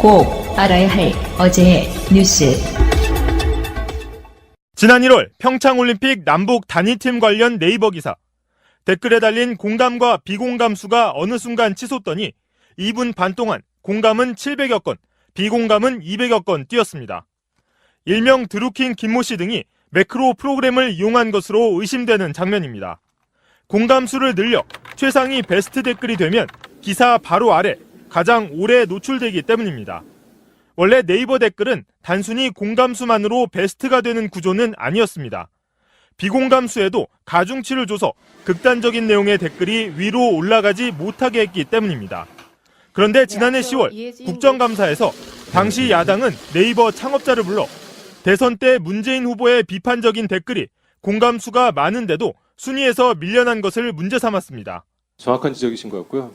꼭 알아야 할 어제의 뉴스. 지난 1월 평창올림픽 남북 단위팀 관련 네이버 기사. 댓글에 달린 공감과 비공감 수가 어느 순간 치솟더니 2분 반 동안 공감은 700여 건, 비공감은 200여 건 뛰었습니다. 일명 드루킹 김모 씨 등이 매크로 프로그램을 이용한 것으로 의심되는 장면입니다. 공감 수를 늘려 최상위 베스트 댓글이 되면 기사 바로 아래 가장 오래 노출되기 때문입니다. 원래 네이버 댓글은 단순히 공감수만으로 베스트가 되는 구조는 아니었습니다. 비공감수에도 가중치를 줘서 극단적인 내용의 댓글이 위로 올라가지 못하게 했기 때문입니다. 그런데 지난해 10월 국정감사에서 당시 야당은 네이버 창업자를 불러 대선 때 문재인 후보의 비판적인 댓글이 공감수가 많은데도 순위에서 밀려난 것을 문제 삼았습니다. 정확한 지적이신 것 같고요.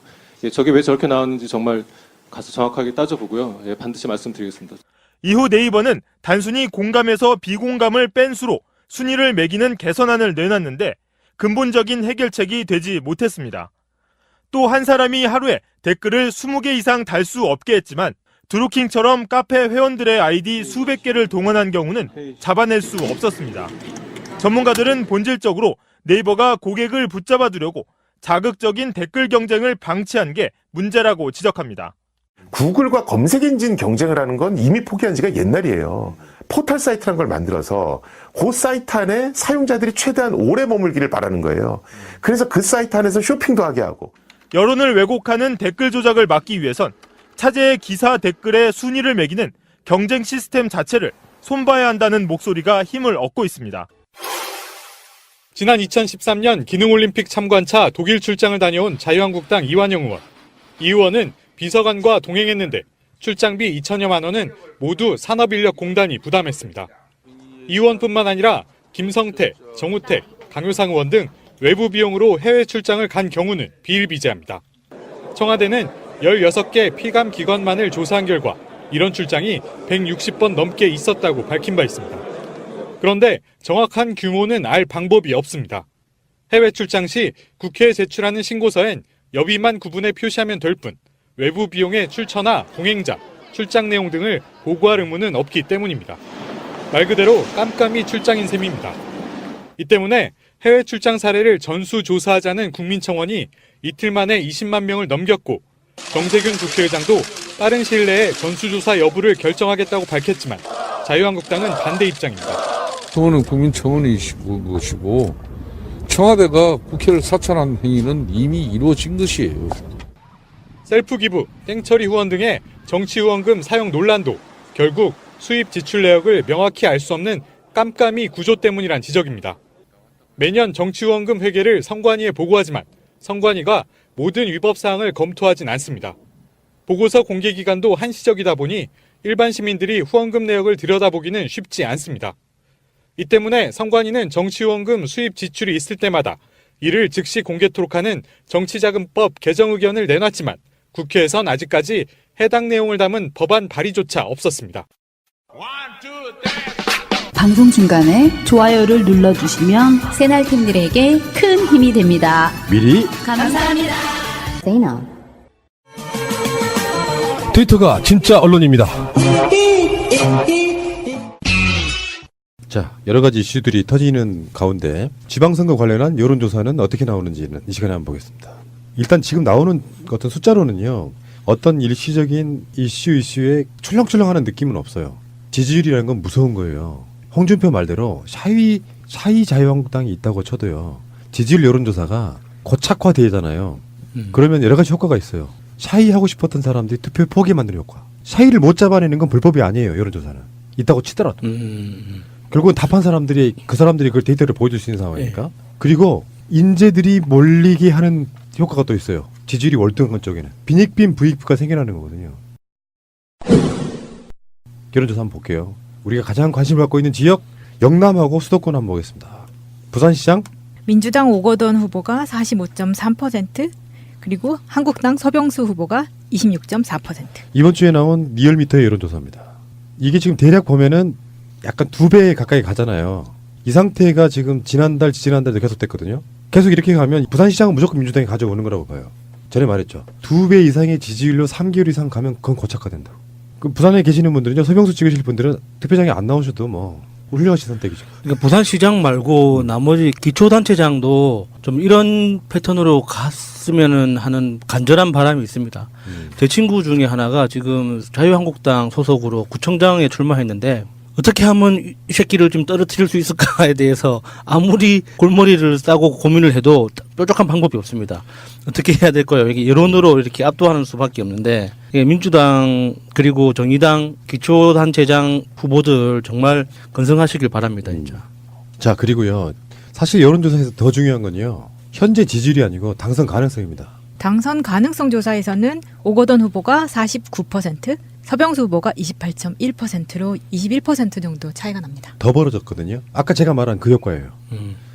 저게 왜 저렇게 나왔는지 정말 가서 정확하게 따져보고요. 반드시 말씀드리겠습니다. 이후 네이버는 단순히 공감에서 비공감을 뺀 수로 순위를 매기는 개선안을 내놨는데 근본적인 해결책이 되지 못했습니다. 또 한 사람이 하루에 댓글을 20개 이상 달 수 없게 했지만 드루킹처럼 카페 회원들의 아이디 수백 개를 동원한 경우는 잡아낼 수 없었습니다. 전문가들은 본질적으로 네이버가 고객을 붙잡아두려고 자극적인 댓글 경쟁을 방치한 게 문제라고 지적합니다. 구글과 검색 엔진 경쟁을 하는 건 이미 포기한 지가 옛날이에요. 포털 사이트라는 걸 만들어서 그 사이트 안에 사용자들이 최대한 오래 머물기를 바라는 거예요. 그래서 그 사이트 안에서 쇼핑도 하게 하고. 여론을 왜곡하는 댓글 조작을 막기 위해선 차제의 기사 댓글의 순위를 매기는 경쟁 시스템 자체를 손봐야 한다는 목소리가 힘을 얻고 있습니다. 지난 2013년 기능올림픽 참관차 독일 출장을 다녀온 자유한국당 이완영 의원. 이 의원은 비서관과 동행했는데 출장비 2천여만 원은 모두 산업인력공단이 부담했습니다. 이 의원뿐만 아니라 김성태, 정우택, 강효상 의원 등 외부 비용으로 해외 출장을 간 경우는 비일비재합니다. 청와대는 16개 피감 기관만을 조사한 결과 이런 출장이 160번 넘게 있었다고 밝힌 바 있습니다. 그런데 정확한 규모는 알 방법이 없습니다. 해외 출장 시 국회에 제출하는 신고서엔 여비만 구분해 표시하면 될 뿐 외부 비용의 출처나 동행자, 출장 내용 등을 보고할 의무는 없기 때문입니다. 말 그대로 깜깜이 출장인 셈입니다. 이 때문에 해외 출장 사례를 전수조사하자는 국민청원이 이틀 만에 20만 명을 넘겼고 정세균 국회의장도 빠른 시일 내에 전수조사 여부를 결정하겠다고 밝혔지만 자유한국당은 반대 입장입니다. 청원은 국민청원이시고 것이고 청와대가 국회를 사찰한 행위는 이미 이루어진 것이에요. 셀프 기부, 땡처리 후원 등의 정치 후원금 사용 논란도 결국 수입 지출 내역을 명확히 알 수 없는 깜깜이 구조 때문이란 지적입니다. 매년 정치 후원금 회계를 선관위에 보고하지만 선관위가 모든 위법 사항을 검토하진 않습니다. 보고서 공개 기간도 한시적이다 보니 일반 시민들이 후원금 내역을 들여다보기는 쉽지 않습니다. 이 때문에 선관위는 정치후원금 수입 지출이 있을 때마다 이를 즉시 공개토록 하는 정치자금법 개정 의견을 내놨지만 국회에선 아직까지 해당 내용을 담은 법안 발의조차 없었습니다. 방송 중간에 좋아요를 눌러주시면 새날팀들에게 큰 힘이 됩니다. 미리 감사합니다. 트위터가 진짜 언론입니다. 자, 여러 가지 이슈들이 터지는 가운데 지방선거 관련한 여론조사는 어떻게 나오는지는 이 시간에 한번 보겠습니다. 일단 지금 나오는 어떤 숫자로는요, 어떤 일시적인 이슈에 출렁출렁하는 느낌은 없어요. 지지율이라는 건 무서운 거예요. 홍준표 말대로 샤이 자유한국당이 있다고 쳐도요, 지지율 여론조사가 고착화되잖아요. 그러면 여러 가지 효과가 있어요. 샤이하고 싶었던 사람들이 투표 포기 만드는 효과. 샤이를 못 잡아내는 건 불법이 아니에요, 여론조사는. 있다고 치더라도. 결국은 답한 사람들이, 그 사람들이 그 데이터를 보여줄 수 있는 상황이니까. 그리고 인재들이 몰리게 하는 효과가 또 있어요. 지지율이 월등한 쪽에는. 빈익빈 부익부가 생겨나는 거거든요. 여론조사 한번 볼게요. 우리가 가장 관심을 갖고 있는 지역, 영남하고 수도권 한번 보겠습니다. 부산시장. 민주당 오거돈 후보가 45.3%, 그리고 한국당 서병수 후보가 26.4%. 이번 주에 나온 리얼미터의 여론조사입니다. 이게 지금 대략 보면은 약간 2배 가까이 가잖아요. 이 상태가 지금 지난달도 계속됐거든요. 계속 이렇게 가면 부산시장은 무조건 민주당이 가져오는 거라고 봐요. 전에 말했죠. 2배 이상의 지지율로 3개월 이상 가면 그건 고착화된다고. 그 부산에 계시는 분들은요, 서병수 찍으실 분들은 투표장에 안 나오셔도 뭐 훌륭하신 선택이죠. 그러니까 부산시장 말고 나머지 기초단체장도 좀 이런 패턴으로 갔으면은 하는 간절한 바람이 있습니다. 제 친구 중에 하나가 지금 자유한국당 소속으로 구청장에 출마했는데 어떻게 하면 이 새끼를 좀 떨어뜨릴 수 있을까에 대해서 아무리 골머리를 싸고 고민을 해도 뾰족한 방법이 없습니다. 어떻게 해야 될까요? 이게 여론으로 이렇게 압도하는 수밖에 없는데 민주당 그리고 정의당 기초단체장 후보들 정말 건성하시길 바랍니다. 진짜. 자, 그리고요. 사실 여론조사에서 더 중요한 건요. 현재 지지율이 아니고 당선 가능성입니다. 당선 가능성 조사에서는 오거돈 후보가 49%, 서병수 후보가 28.1%로 21% 정도 차이가 납니다. 더 벌어졌거든요. 아까 제가 말한 그 효과예요.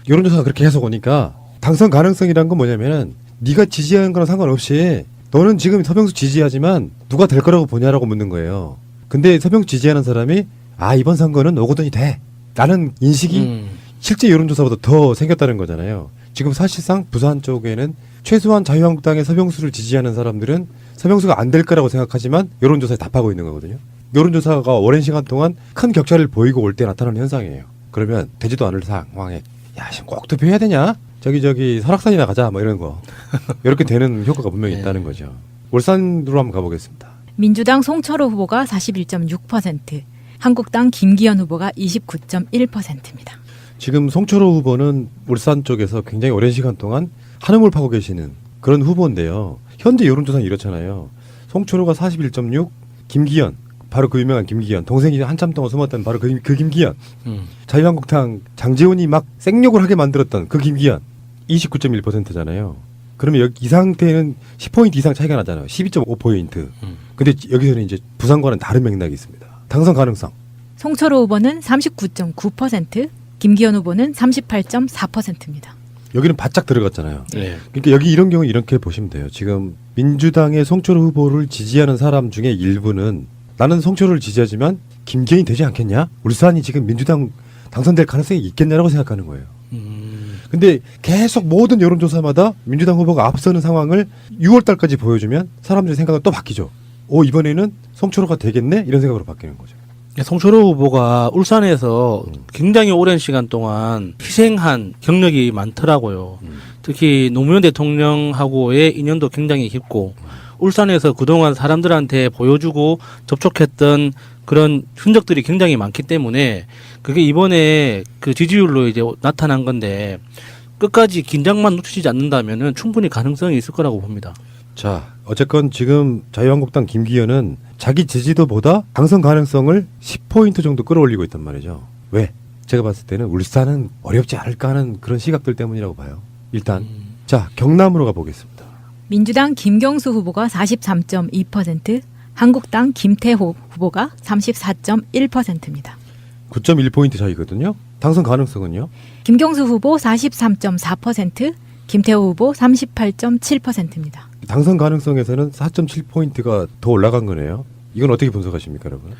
여론조사가 그렇게 해서 오니까 당선 가능성이란 건 뭐냐면은 네가 지지하는 거랑 상관없이 너는 지금 서병수 지지하지만 누가 될 거라고 보냐라고 묻는 거예요. 근데 서병수 지지하는 사람이 아, 이번 선거는 오거돈이 돼 라는 인식이 실제 여론조사보다 더 생겼다는 거잖아요. 지금 사실상 부산 쪽에는 최소한 자유한국당의 서병수를 지지하는 사람들은 서병수가 안 될 거라고 생각하지만 여론조사에 답하고 있는 거거든요. 여론조사가 오랜 시간 동안 큰 격차를 보이고 올 때 나타나는 현상이에요. 그러면 되지도 않을 상황에 야, 지금 꼭 투표해야 되냐? 저기 설악산이나 가자 뭐 이런 거. 이렇게 되는 효과가 분명히 있다는 거죠. 울산으로 한번 가보겠습니다. 민주당 송철호 후보가 41.6%, 한국당 김기현 후보가 29.1%입니다. 지금 송철호 후보는 울산 쪽에서 굉장히 오랜 시간 동안 한음을 파고 계시는 그런 후보인데요. 현재 여론조사는 이렇잖아요. 송철호가 41.6, 김기현, 바로 그 유명한 김기현, 동생이 한참 동안 숨었던 바로 그 김기현, 자유한국당 장제원이 막 생욕을 하게 만들었던 그 김기현, 29.1%잖아요. 그러면 이 상태는 10포인트 이상 차이가 나잖아요. 12.5포인트. 근데 여기서는 이제 부산과는 다른 맥락이 있습니다. 당선 가능성. 송철호 후보는 39.9%, 김기현 후보는 38.4%입니다. 여기는 바짝 들어갔잖아요. 네. 그러니까 여기 이런 경우 이렇게 보시면 돼요. 지금 민주당의 송철호 후보를 지지하는 사람 중에 일부는 나는 송철호를 지지하지만 김기현이 되지 않겠냐? 울산이 지금 민주당 당선될 가능성이 있겠냐라고 생각하는 거예요. 근데 계속 모든 여론조사마다 민주당 후보가 앞서는 상황을 6월 달까지 보여주면 사람들의 생각은 또 바뀌죠. 이번에는 송철호가 되겠네? 이런 생각으로 바뀌는 거죠. 송철호 후보가 울산에서 굉장히 오랜 시간 동안 희생한 경력이 많더라고요. 특히 노무현 대통령하고의 인연도 굉장히 깊고 울산에서 그동안 사람들한테 보여주고 접촉했던 그런 흔적들이 굉장히 많기 때문에 그게 이번에 그 지지율로 이제 나타난 건데 끝까지 긴장만 놓치지 않는다면은 충분히 가능성이 있을 거라고 봅니다. 자, 어쨌건 지금 자유한국당 김기현은 자기 지지도보다 당선 가능성을 10포인트 정도 끌어올리고 있단 말이죠. 왜? 제가 봤을 때는 울산은 어렵지 않을까 하는 그런 시각들 때문이라고 봐요. 일단 자, 경남으로 가보겠습니다. 민주당 김경수 후보가 43.2%, 한국당 김태호 후보가 34.1%입니다. 9.1포인트 차이거든요. 당선 가능성은요? 김경수 후보 43.4%, 김태호 후보 38.7%입니다. 당선 가능성에서는 4.7포인트가 더 올라간 거네요. 이건 어떻게 분석하십니까, 여러분?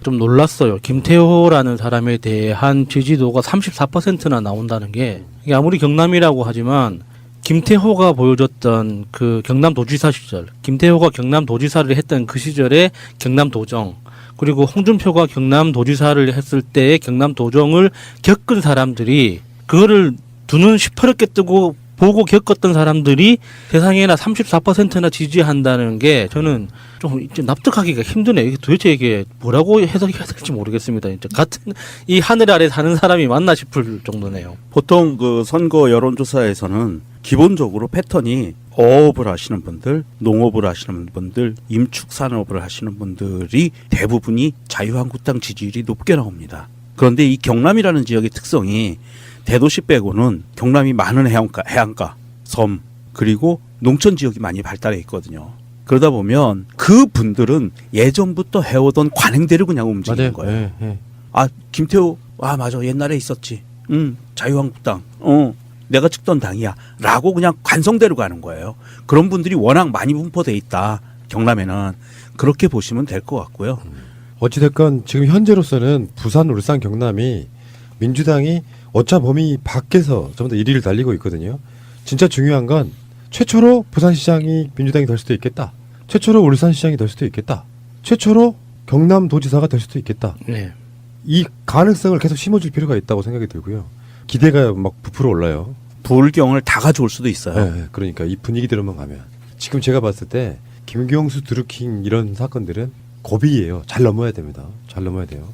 좀 놀랐어요. 김태호라는 사람에 대한 지지도가 34%나 나온다는 게 이게 아무리 경남이라고 하지만 김태호가 보여줬던 그 경남도지사 시절, 김태호가 경남도지사를 했던 그 시절의 경남도정, 그리고 홍준표가 경남도지사를 했을 때의 경남도정을 겪은 사람들이 그거를 두 눈 시퍼렇게 뜨고 보고 겪었던 사람들이 세상에나 34%나 지지한다는 게 저는 좀 납득하기가 힘드네요. 이게 도대체 이게 뭐라고 해석해야 될지 모르겠습니다. 진짜 같은 이 하늘 아래 사는 사람이 맞나 싶을 정도네요. 보통 그 선거 여론조사에서는 기본적으로 패턴이 어업을 하시는 분들, 농업을 하시는 분들, 임축산업을 하시는 분들이 대부분이 자유한국당 지지율이 높게 나옵니다. 그런데 이 경남이라는 지역의 특성이 대도시 빼고는 경남이 많은 해안가, 섬, 그리고 농촌 지역이 많이 발달해 있거든요. 그러다 보면 그 분들은 예전부터 해오던 관행대로 그냥 움직이는 거예요. 네, 네. 아, 김태호, 아, 맞아. 옛날에 있었지. 자유한국당. 내가 찍던 당이야. 라고 그냥 관성대로 가는 거예요. 그런 분들이 워낙 많이 분포돼 있다. 경남에는. 그렇게 보시면 될 것 같고요. 어찌됐건 지금 현재로서는 부산, 울산, 경남이 민주당이 오차 범위 밖에서 전부 다 1위를 달리고 있거든요. 진짜 중요한 건 최초로 부산시장이 민주당이 될 수도 있겠다. 최초로 울산시장이 될 수도 있겠다. 최초로 경남도지사가 될 수도 있겠다. 네. 이 가능성을 계속 심어줄 필요가 있다고 생각이 들고요. 기대가 막 부풀어 올라요. 부울경을 다 가져올 수도 있어요. 네, 그러니까 이 분위기대로만 가면 지금 제가 봤을 때 김경수 드루킹 이런 사건들은 고비예요. 잘 넘어야 됩니다. 잘 넘어야 돼요.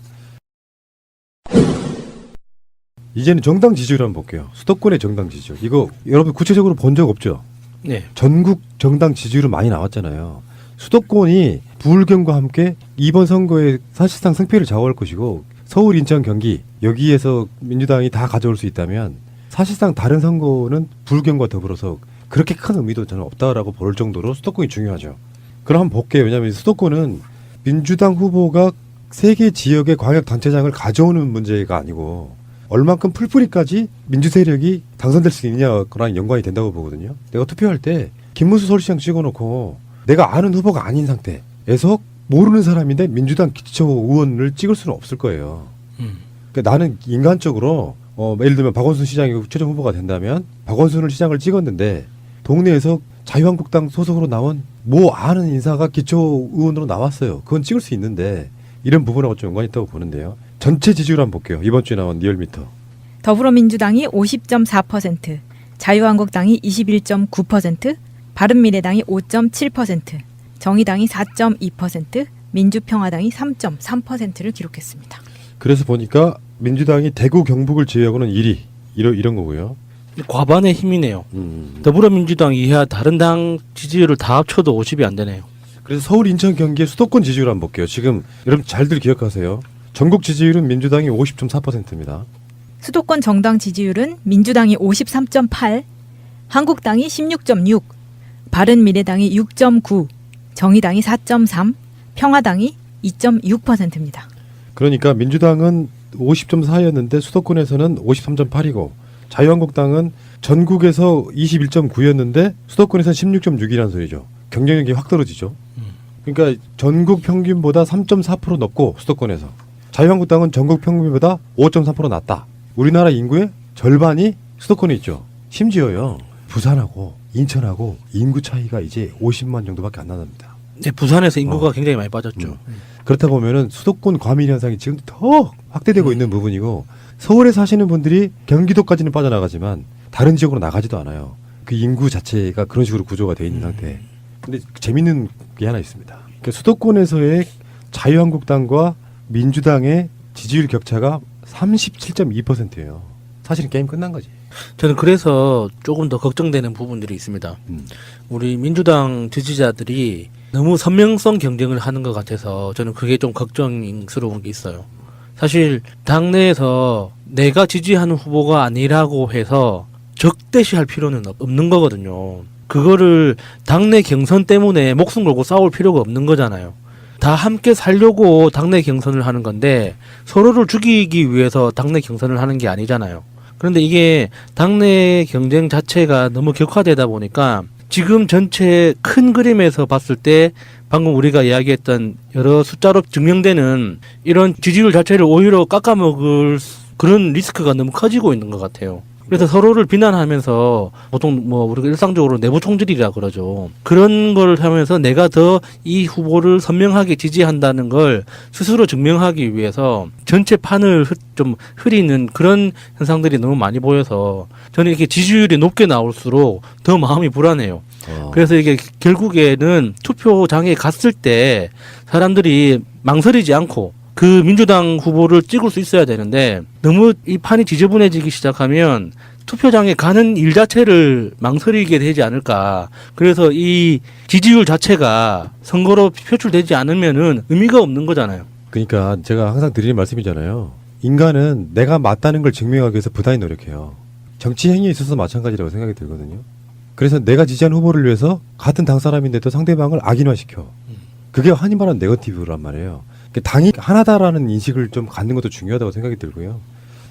이제는 정당 지지율 한번 볼게요. 수도권의 정당 지지율. 이거 여러분 구체적으로 본 적 없죠? 네. 전국 정당 지지율은 많이 나왔잖아요. 수도권이 부울경과 함께 이번 선거에 사실상 승패를 좌우할 것이고 서울, 인천, 경기 여기에서 민주당이 다 가져올 수 있다면 사실상 다른 선거는 부울경과 더불어서 그렇게 큰 의미도 저는 없다라고 볼 정도로 수도권이 중요하죠. 그럼 한번 볼게요. 왜냐하면 수도권은 민주당 후보가 3개 지역의 광역단체장을 가져오는 문제가 아니고 얼만큼 풀뿌리까지 민주 세력이 당선될 수 있느냐랑 연관이 된다고 보거든요. 내가 투표할 때 김문수 서울시장 찍어놓고 내가 아는 후보가 아닌 상태에서 모르는 사람인데 민주당 기초 의원을 찍을 수는 없을 거예요. 그러니까 나는 인간적으로 예를 들면 박원순 시장이 최종 후보가 된다면 박원순을 시장을 찍었는데 동네에서 자유한국당 소속으로 나온 뭐 아는 인사가 기초 의원으로 나왔어요. 그건 찍을 수 있는데 이런 부분하고 좀 연관이 있다고 보는데요. 전체 지지율 한번 볼게요. 이번 주에 나온 리얼미터. 더불어민주당이 50.4%, 자유한국당이 21.9%, 바른미래당이 5.7%, 정의당이 4.2%, 민주평화당이 3.3%를 기록했습니다. 그래서 보니까 민주당이 대구 경북을 제외하고는 1위 이런 거고요. 과반의 힘이네요. 더불어민주당 이하 다른 당 지지율을 다 합쳐도 50이 안 되네요. 그래서 서울, 인천, 경기의 수도권 지지율 한번 볼게요. 지금 여러분 잘들 기억하세요. 전국 지지율은 민주당이 50.4%입니다. 수도권 정당 지지율은 민주당이 53.8, 한국당이 16.6, 바른미래당이 6.9, 정의당이 4.3, 평화당이 2.6%입니다. 그러니까 민주당은 50.4였는데 수도권에서는 53.8이고 자유한국당은 전국에서 21.9였는데 수도권에서는 16.6이라는 소리죠. 경쟁력이 확 떨어지죠. 그러니까 전국 평균보다 3.4% 높고 수도권에서 자유한국당은 전국 평균보다 5.3% 낮다. 우리나라 인구의 절반이 수도권에 있죠. 심지어요. 부산하고 인천하고 인구 차이가 이제 50만 정도밖에 안 나답니다. 네, 부산에서 인구가 굉장히 많이 빠졌죠. 그렇다 보면은 수도권 과밀 현상이 지금 더 확대되고 있는 부분이고 서울에 사시는 분들이 경기도까지는 빠져나가지만 다른 지역으로 나가지도 않아요. 그 인구 자체가 그런 식으로 구조가 되어 있는 상태. 근데 재밌는 게 하나 있습니다. 그러니까 수도권에서의 자유한국당과 민주당의 지지율 격차가 37.2%예요. 사실은 게임 끝난 거지. 저는 그래서 조금 더 걱정되는 부분들이 있습니다. 우리 민주당 지지자들이 너무 선명성 경쟁을 하는 것 같아서 저는 그게 좀 걱정스러운 게 있어요. 사실 당내에서 내가 지지하는 후보가 아니라고 해서 적대시할 필요는 없는 거거든요. 그거를 당내 경선 때문에 목숨 걸고 싸울 필요가 없는 거잖아요. 다 함께 살려고 당내 경선을 하는 건데 서로를 죽이기 위해서 당내 경선을 하는 게 아니잖아요. 그런데 이게 당내 경쟁 자체가 너무 격화되다 보니까 지금 전체 큰 그림에서 봤을 때 방금 우리가 이야기했던 여러 숫자로 증명되는 이런 지지율 자체를 오히려 깎아먹을 그런 리스크가 너무 커지고 있는 것 같아요. 그래서 서로를 비난하면서 보통 뭐 우리가 일상적으로 내부 총질이라 그러죠. 그런 걸 하면서 내가 더 이 후보를 선명하게 지지한다는 걸 스스로 증명하기 위해서 전체 판을 좀 흐리는 그런 현상들이 너무 많이 보여서 저는 이렇게 지지율이 높게 나올수록 더 마음이 불안해요. 그래서 이게 결국에는 투표장에 갔을 때 사람들이 망설이지 않고 그 민주당 후보를 찍을 수 있어야 되는데 너무 이 판이 지저분해지기 시작하면 투표장에 가는 일 자체를 망설이게 되지 않을까. 그래서 이 지지율 자체가 선거로 표출되지 않으면은 의미가 없는 거잖아요. 그러니까 제가 항상 드리는 말씀이잖아요. 인간은 내가 맞다는 걸 증명하기 위해서 부단히 노력해요. 정치 행위에 있어서 마찬가지라고 생각이 들거든요. 그래서 내가 지지하는 후보를 위해서 같은 당 사람인데도 상대방을 악인화시켜. 그게 흔히 말하는 네거티브란 말이에요. 당이 하나다라는 인식을 좀 갖는 것도 중요하다고 생각이 들고요.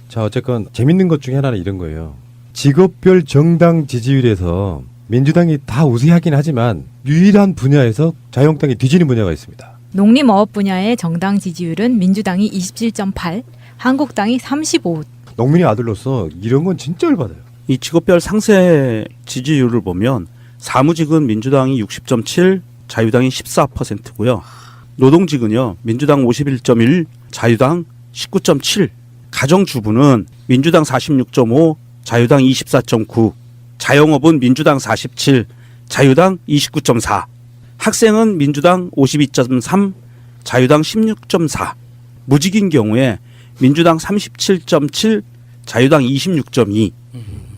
자, 어쨌건 재밌는 것 중에 하나는 이런 거예요. 직업별 정당 지지율에서 민주당이 다 우세하긴 하지만 유일한 분야에서 자유한국당이 뒤지는 분야가 있습니다. 농림어업 분야의 정당 지지율은 민주당이 27.8, 한국당이 35. 농민의 아들로서 이런 건 진짜 열받아요. 이 직업별 상세 지지율을 보면 사무직은 민주당이 60.7, 자유당이 14%고요. 노동직은요, 민주당 51.1, 자유당 19.7, 가정주부는 민주당 46.5, 자유당 24.9, 자영업은 민주당 47, 자유당 29.4, 학생은 민주당 52.3, 자유당 16.4, 무직인 경우에 민주당 37.7, 자유당 26.2,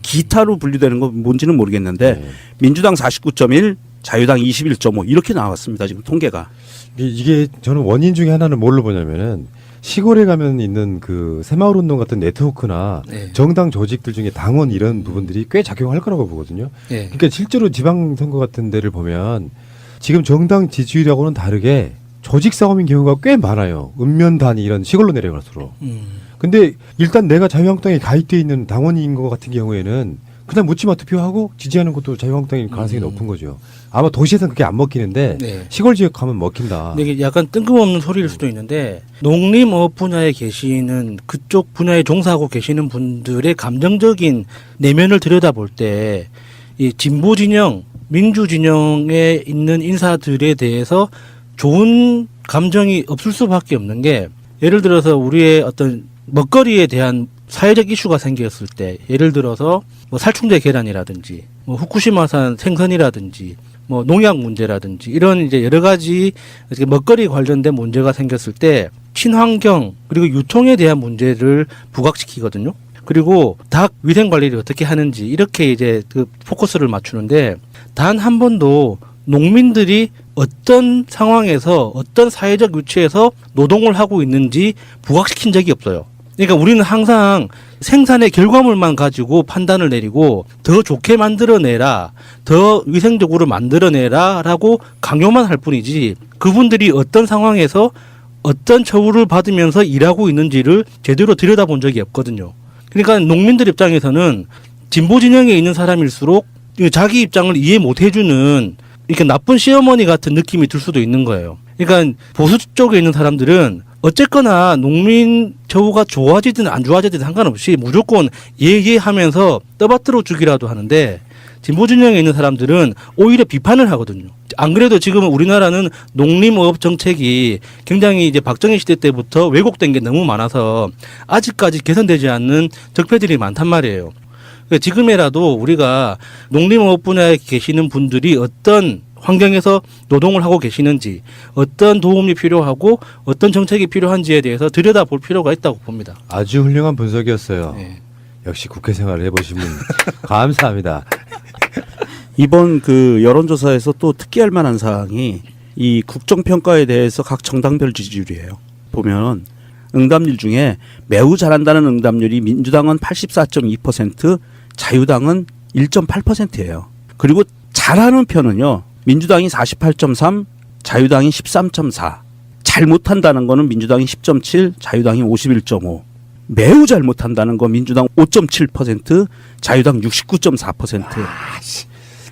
기타로 분류되는 건 뭔지는 모르겠는데 민주당 49.1, 자유당 21.5 이렇게 나왔습니다. 지금 통계가. 이게 저는 원인 중에 하나는 뭘로 보냐면은 시골에 가면 있는 그 새마을운동 같은 네트워크나 네. 정당 조직들 중에 당원 이런 부분들이 꽤 작용할 거라고 보거든요. 네. 그러니까 실제로 지방선거 같은 데를 보면 지금 정당 지지율하고는 다르게 조직 싸움인 경우가 꽤 많아요. 읍면단위 이런 시골로 내려갈수록. 근데 일단 내가 자유한국당에 가입돼 있는 당원인 것 같은 경우에는 그냥 묻지마 투표하고 지지하는 것도 자유한국당일 가능성이 높은 거죠. 아마 도시에서는 그게 안 먹히는데 네. 시골 지역 가면 먹힌다. 근데 이게 약간 뜬금없는 소리일 수도 있는데 농림업 분야에 계시는 그쪽 분야에 종사하고 계시는 분들의 감정적인 내면을 들여다볼 때 이 진보 진영, 민주 진영에 있는 인사들에 대해서 좋은 감정이 없을 수밖에 없는 게 예를 들어서 우리의 어떤 먹거리에 대한 사회적 이슈가 생겼을 때 예를 들어서 뭐 살충제 계란이라든지 뭐 후쿠시마산 생선이라든지 뭐 농약 문제라든지 이런 이제 여러 가지 먹거리 관련된 문제가 생겼을 때 친환경 그리고 유통에 대한 문제를 부각시키거든요. 그리고 닭 위생 관리를 어떻게 하는지 이렇게 이제 그 포커스를 맞추는데 단 한 번도 농민들이 어떤 상황에서 어떤 사회적 위치에서 노동을 하고 있는지 부각시킨 적이 없어요. 그러니까 우리는 항상 생산의 결과물만 가지고 판단을 내리고 더 좋게 만들어내라, 더 위생적으로 만들어내라 라고 강요만 할 뿐이지 그분들이 어떤 상황에서 어떤 처우를 받으면서 일하고 있는지를 제대로 들여다본 적이 없거든요. 그러니까 농민들 입장에서는 진보 진영에 있는 사람일수록 자기 입장을 이해 못 해주는 이렇게 나쁜 시어머니 같은 느낌이 들 수도 있는 거예요. 그러니까 보수 쪽에 있는 사람들은 어쨌거나 농민 처우가 좋아지든 안 좋아지든 상관없이 무조건 얘기하면서 떠받들어 주기라도 하는데 진보 진영에 있는 사람들은 오히려 비판을 하거든요. 안 그래도 지금 우리나라는 농림업 정책이 굉장히 이제 박정희 시대 때부터 왜곡된 게 너무 많아서 아직까지 개선되지 않는 적폐들이 많단 말이에요. 지금이라도 우리가 농림업 분야에 계시는 분들이 어떤 환경에서 노동을 하고 계시는지 어떤 도움이 필요하고 어떤 정책이 필요한지에 대해서 들여다볼 필요가 있다고 봅니다. 아주 훌륭한 분석이었어요. 네. 역시 국회 생활을 해보신 분 감사합니다. 이번 그 여론조사에서 또 특기할 만한 사항이 이 국정평가에 대해서 각 정당별 지지율이에요. 보면 응답률 중에 매우 잘한다는 응답률이 민주당은 84.2%, 자유당은 1.8%예요. 그리고 잘하는 편은요. 민주당이 48.3, 자유당이 13.4. 잘못한다는 거는 민주당이 10.7, 자유당이 51.5. 매우 잘못한다는 거 민주당 5.7%, 자유당 69.4%.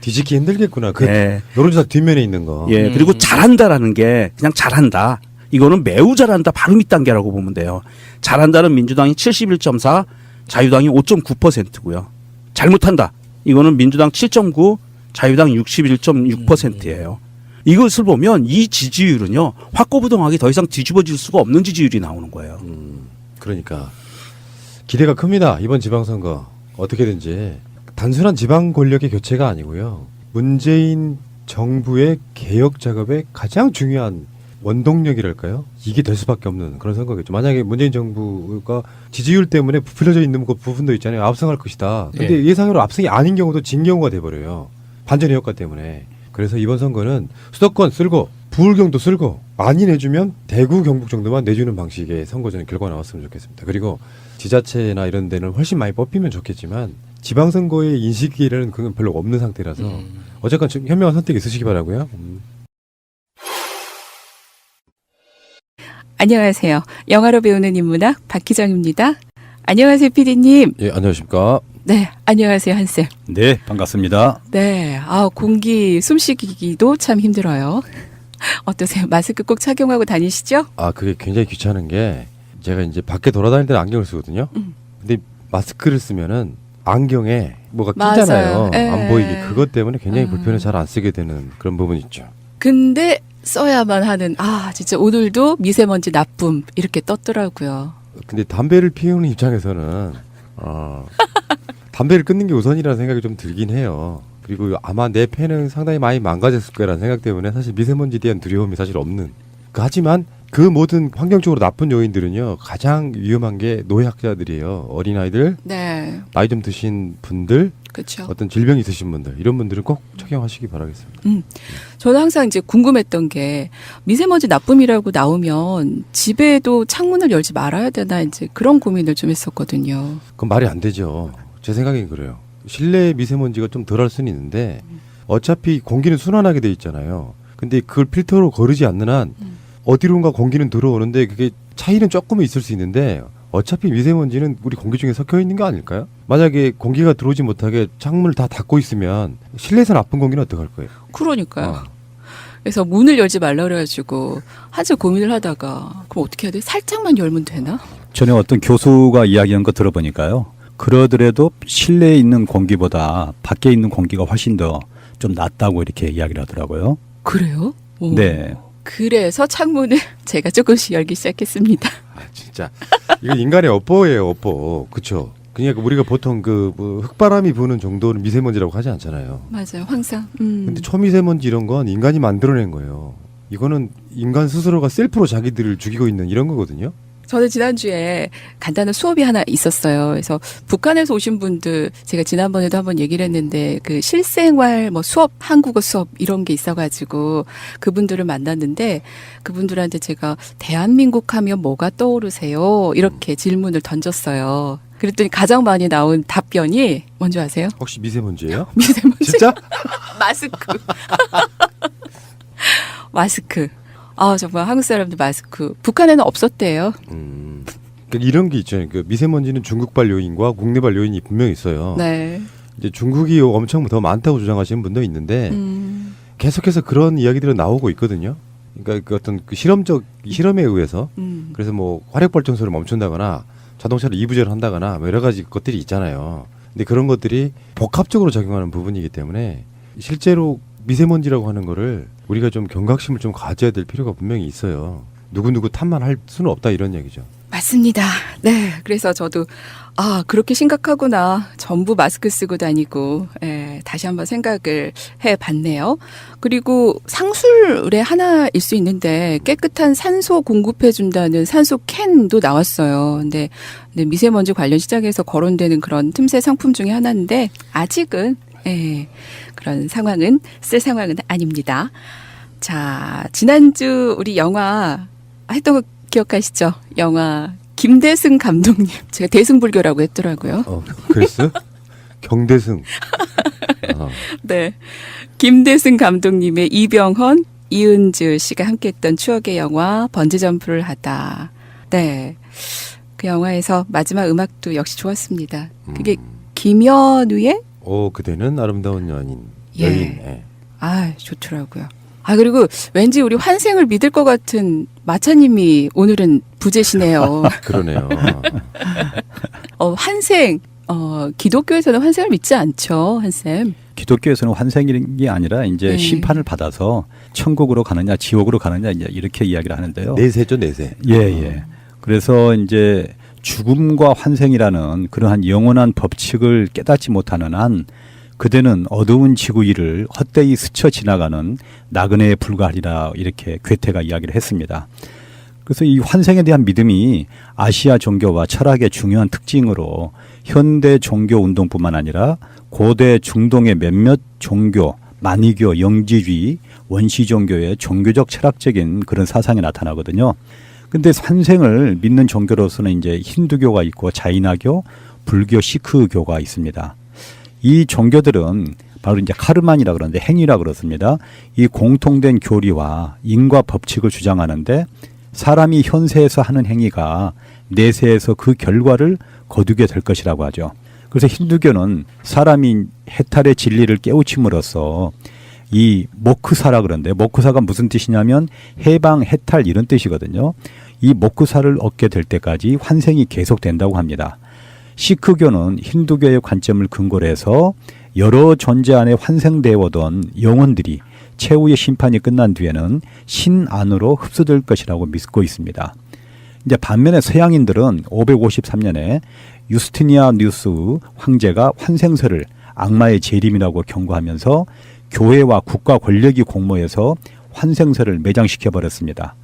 뒤집기 힘들겠구나. 그 네. 여론조사 뒷면에 있는 거. 예, 그리고 잘한다라는 게 그냥 잘한다. 이거는 매우 잘한다 바로 밑단계라고 보면 돼요. 잘한다는 민주당이 71.4, 자유당이 5.9%고요. 잘못한다. 이거는 민주당 7.9, 자유당 61.6%예요. 이것을 보면 이 지지율은요. 확고부동하게 더 이상 뒤집어질 수가 없는 지지율이 나오는 거예요. 그러니까 기대가 큽니다. 이번 지방선거 어떻게든지 단순한 지방 권력의 교체가 아니고요. 문재인 정부의 개혁 작업의 가장 중요한 원동력이랄까요? 이게 될 수밖에 없는 그런 선거겠죠. 만약에 문재인 정부가 지지율 때문에 부풀려져 있는 그 부분도 있잖아요. 압승할 것이다. 근데 예상으로 압승이 아닌 경우도 진 경우가 돼버려요. 반전의 효과 때문에. 그래서 이번 선거는 수도권 쓸고 부울경도 쓸고 많이 내주면 대구 경북 정도만 내주는 방식의 선거전 결과가 나왔으면 좋겠습니다. 그리고 지자체나 이런 데는 훨씬 많이 뽑히면 좋겠지만 지방선거의 인식이라는 그건 별로 없는 상태라서 어쨌건 현명한 선택이 있으시기 바라고요. 안녕하세요. 영화로 배우는 인문학 박희정입니다. 안녕하세요, PD님. 예, 안녕하십니까. 네, 안녕하세요, 한쌤. 네, 반갑습니다. 네, 공기 숨쉬기도 참 힘들어요. 어떠세요? 마스크 꼭 착용하고 다니시죠? 아, 그게 굉장히 귀찮은 게 제가 이제 밖에 돌아다닐 때는 안경을 쓰거든요. 근데 마스크를 쓰면은 안경에 뭐가 끼잖아요. 맞아요. 안 보이게. 그것 때문에 굉장히 불편해 잘 안 쓰게 되는 그런 부분이 있죠. 근데 써야만 하는 진짜 오늘도 미세먼지 나쁨 이렇게 떴더라고요. 근데 담배를 피우는 입장에서는 담배를 끊는 게 우선이라는 생각이 좀 들긴 해요. 그리고 아마 내 폐는 상당히 많이 망가졌을 거라는 생각 때문에 사실 미세먼지에 대한 두려움이 사실 없는. 하지만 그 모든 환경적으로 나쁜 요인들은요, 가장 위험한 게 노약자들이에요. 어린아이들, 네. 나이 좀 드신 분들, 그렇죠. 어떤 질병이 있으신 분들, 이런 분들은 꼭 착용하시기 바라겠습니다. 저는 항상 이제 궁금했던 게 미세먼지 나쁨이라고 나오면 집에도 창문을 열지 말아야 되나 이제 그런 고민을 좀 했었거든요. 그건 말이 안 되죠. 제 생각엔 그래요. 실내 미세먼지가 좀 덜할 수는 있는데 어차피 공기는 순환하게 돼 있잖아요. 근데 그걸 필터로 거르지 않는 한 어디론가 공기는 들어오는데 그게 차이는 조금은 있을 수 있는데 어차피 미세먼지는 우리 공기 중에 섞여 있는 거 아닐까요? 만약에 공기가 들어오지 못하게 창문을 다 닫고 있으면 실내에서 나쁜 공기는 어떡할 거예요? 그러니까요. 그래서 문을 열지 말라 그래가지고 한참 고민을 하다가 그럼 어떻게 해야 돼? 살짝만 열면 되나? 전에 어떤 교수가 이야기한 거 들어보니까요. 그러더라도 실내에 있는 공기보다 밖에 있는 공기가 훨씬 더 좀 낫다고 이렇게 이야기를 하더라고요. 그래요? 오. 네. 그래서 창문을 제가 조금씩 열기 시작했습니다. 진짜 이거 인간의 업보예요, 업보. 그렇죠? 그러니까 우리가 보통 뭐 흙바람이 부는 정도는 미세먼지라고 하지 않잖아요. 맞아요, 항상. 근데 초미세먼지 이런 건 인간이 만들어낸 거예요. 이거는 인간 스스로가 셀프로 자기들을 죽이고 있는 이런 거거든요. 저는 지난주에 간단한 수업이 하나 있었어요. 그래서 북한에서 오신 분들, 제가 지난번에도 한번 얘기를 했는데, 그 실생활 수업, 한국어 수업 이런 게 있어가지고 그분들을 만났는데, 그분들한테 제가 대한민국 하면 뭐가 떠오르세요? 이렇게 질문을 던졌어요. 그랬더니 가장 많이 나온 답변이 뭔지 아세요? 혹시 미세먼지예요? 미세먼지. 진짜? 마스크. 마스크. 정말 한국 사람들 마스크. 북한에는 없었대요. 그러니까 이런 게 있죠. 그 미세먼지는 중국발 요인과 국내발 요인이 분명히 있어요. 네. 이제 중국이 엄청 더 많다고 주장하시는 분도 있는데 계속해서 그런 이야기들은 나오고 있거든요. 그러니까 그 어떤 그 실험에 의해서 그래서 뭐 화력 발전소를 멈춘다거나 자동차를 이부제를 한다거나 뭐 여러 가지 것들이 있잖아요. 근데 그런 것들이 복합적으로 작용하는 부분이기 때문에 실제로 미세먼지라고 하는 거를 우리가 좀 경각심을 좀 가져야 될 필요가 분명히 있어요. 누구누구 탓만 할 수는 없다 이런 얘기죠. 맞습니다. 네. 그래서 저도 그렇게 심각하구나. 전부 마스크 쓰고 다니고 다시 한번 생각을 해봤네요. 그리고 상술의 하나일 수 있는데 깨끗한 산소 공급해준다는 산소 캔도 나왔어요. 근데 미세먼지 관련 시장에서 거론되는 그런 틈새 상품 중에 하나인데 아직은 그런 상황은 쓸 상황은 아닙니다. 자, 지난주 우리 영화 했던 거 기억하시죠? 영화 김대승 감독님. 제가 대승불교라고 했더라고요. 그랬어요? 경대승. 네. 김대승 감독님의 이병헌, 이은주 씨가 함께했던 추억의 영화 번지점프를 하다. 네. 그 영화에서 마지막 음악도 역시 좋았습니다. 그게 김연우의 그대는 아름다운 여인. 예. 좋더라고요. 그리고 왠지 우리 환생을 믿을 것 같은 마차님이 오늘은 부재시네요. 그러네요. 환생, 기독교에서는 환생을 믿지 않죠, 한쌤. 기독교에서는 환생이 아니라 이제 심판을 받아서 천국으로 가느냐, 지옥으로 가느냐, 이제 이렇게 이야기를 하는데요. 내세죠, 내세. 예. 그래서 이제 죽음과 환생이라는 그러한 영원한 법칙을 깨닫지 못하는 한 그대는 어두운 지구 위를 헛되이 스쳐 지나가는 나그네에 불과하리라 이렇게 괴테가 이야기를 했습니다. 그래서 이 환생에 대한 믿음이 아시아 종교와 철학의 중요한 특징으로 현대 종교 운동뿐만 아니라 고대 중동의 몇몇 종교, 만이교, 영지주의, 원시 종교의 종교적 철학적인 그런 사상이 나타나거든요. 근데 환생을 믿는 종교로서는 이제 힌두교가 있고 자이나교, 불교, 시크교가 있습니다. 이 종교들은 바로 이제 카르만이라 그러는데 행위라 그렇습니다. 이 공통된 교리와 인과 법칙을 주장하는데 사람이 현세에서 하는 행위가 내세에서 그 결과를 거두게 될 것이라고 하죠. 그래서 힌두교는 사람이 해탈의 진리를 깨우침으로써 이 모크사라 그러는데 모크사가 무슨 뜻이냐면 해방, 해탈 이런 뜻이거든요. 이 모크사를 얻게 될 때까지 환생이 계속된다고 합니다. 시크교는 힌두교의 관점을 근거로 해서 여러 존재 안에 환생되어 오던 영혼들이 최후의 심판이 끝난 뒤에는 신 안으로 흡수될 것이라고 믿고 있습니다. 이제 반면에 서양인들은 553년에 유스티니아누스 황제가 환생설을 악마의 재림이라고 경고하면서 교회와 국가 권력이 공모해서 환생설을 매장시켜 버렸습니다.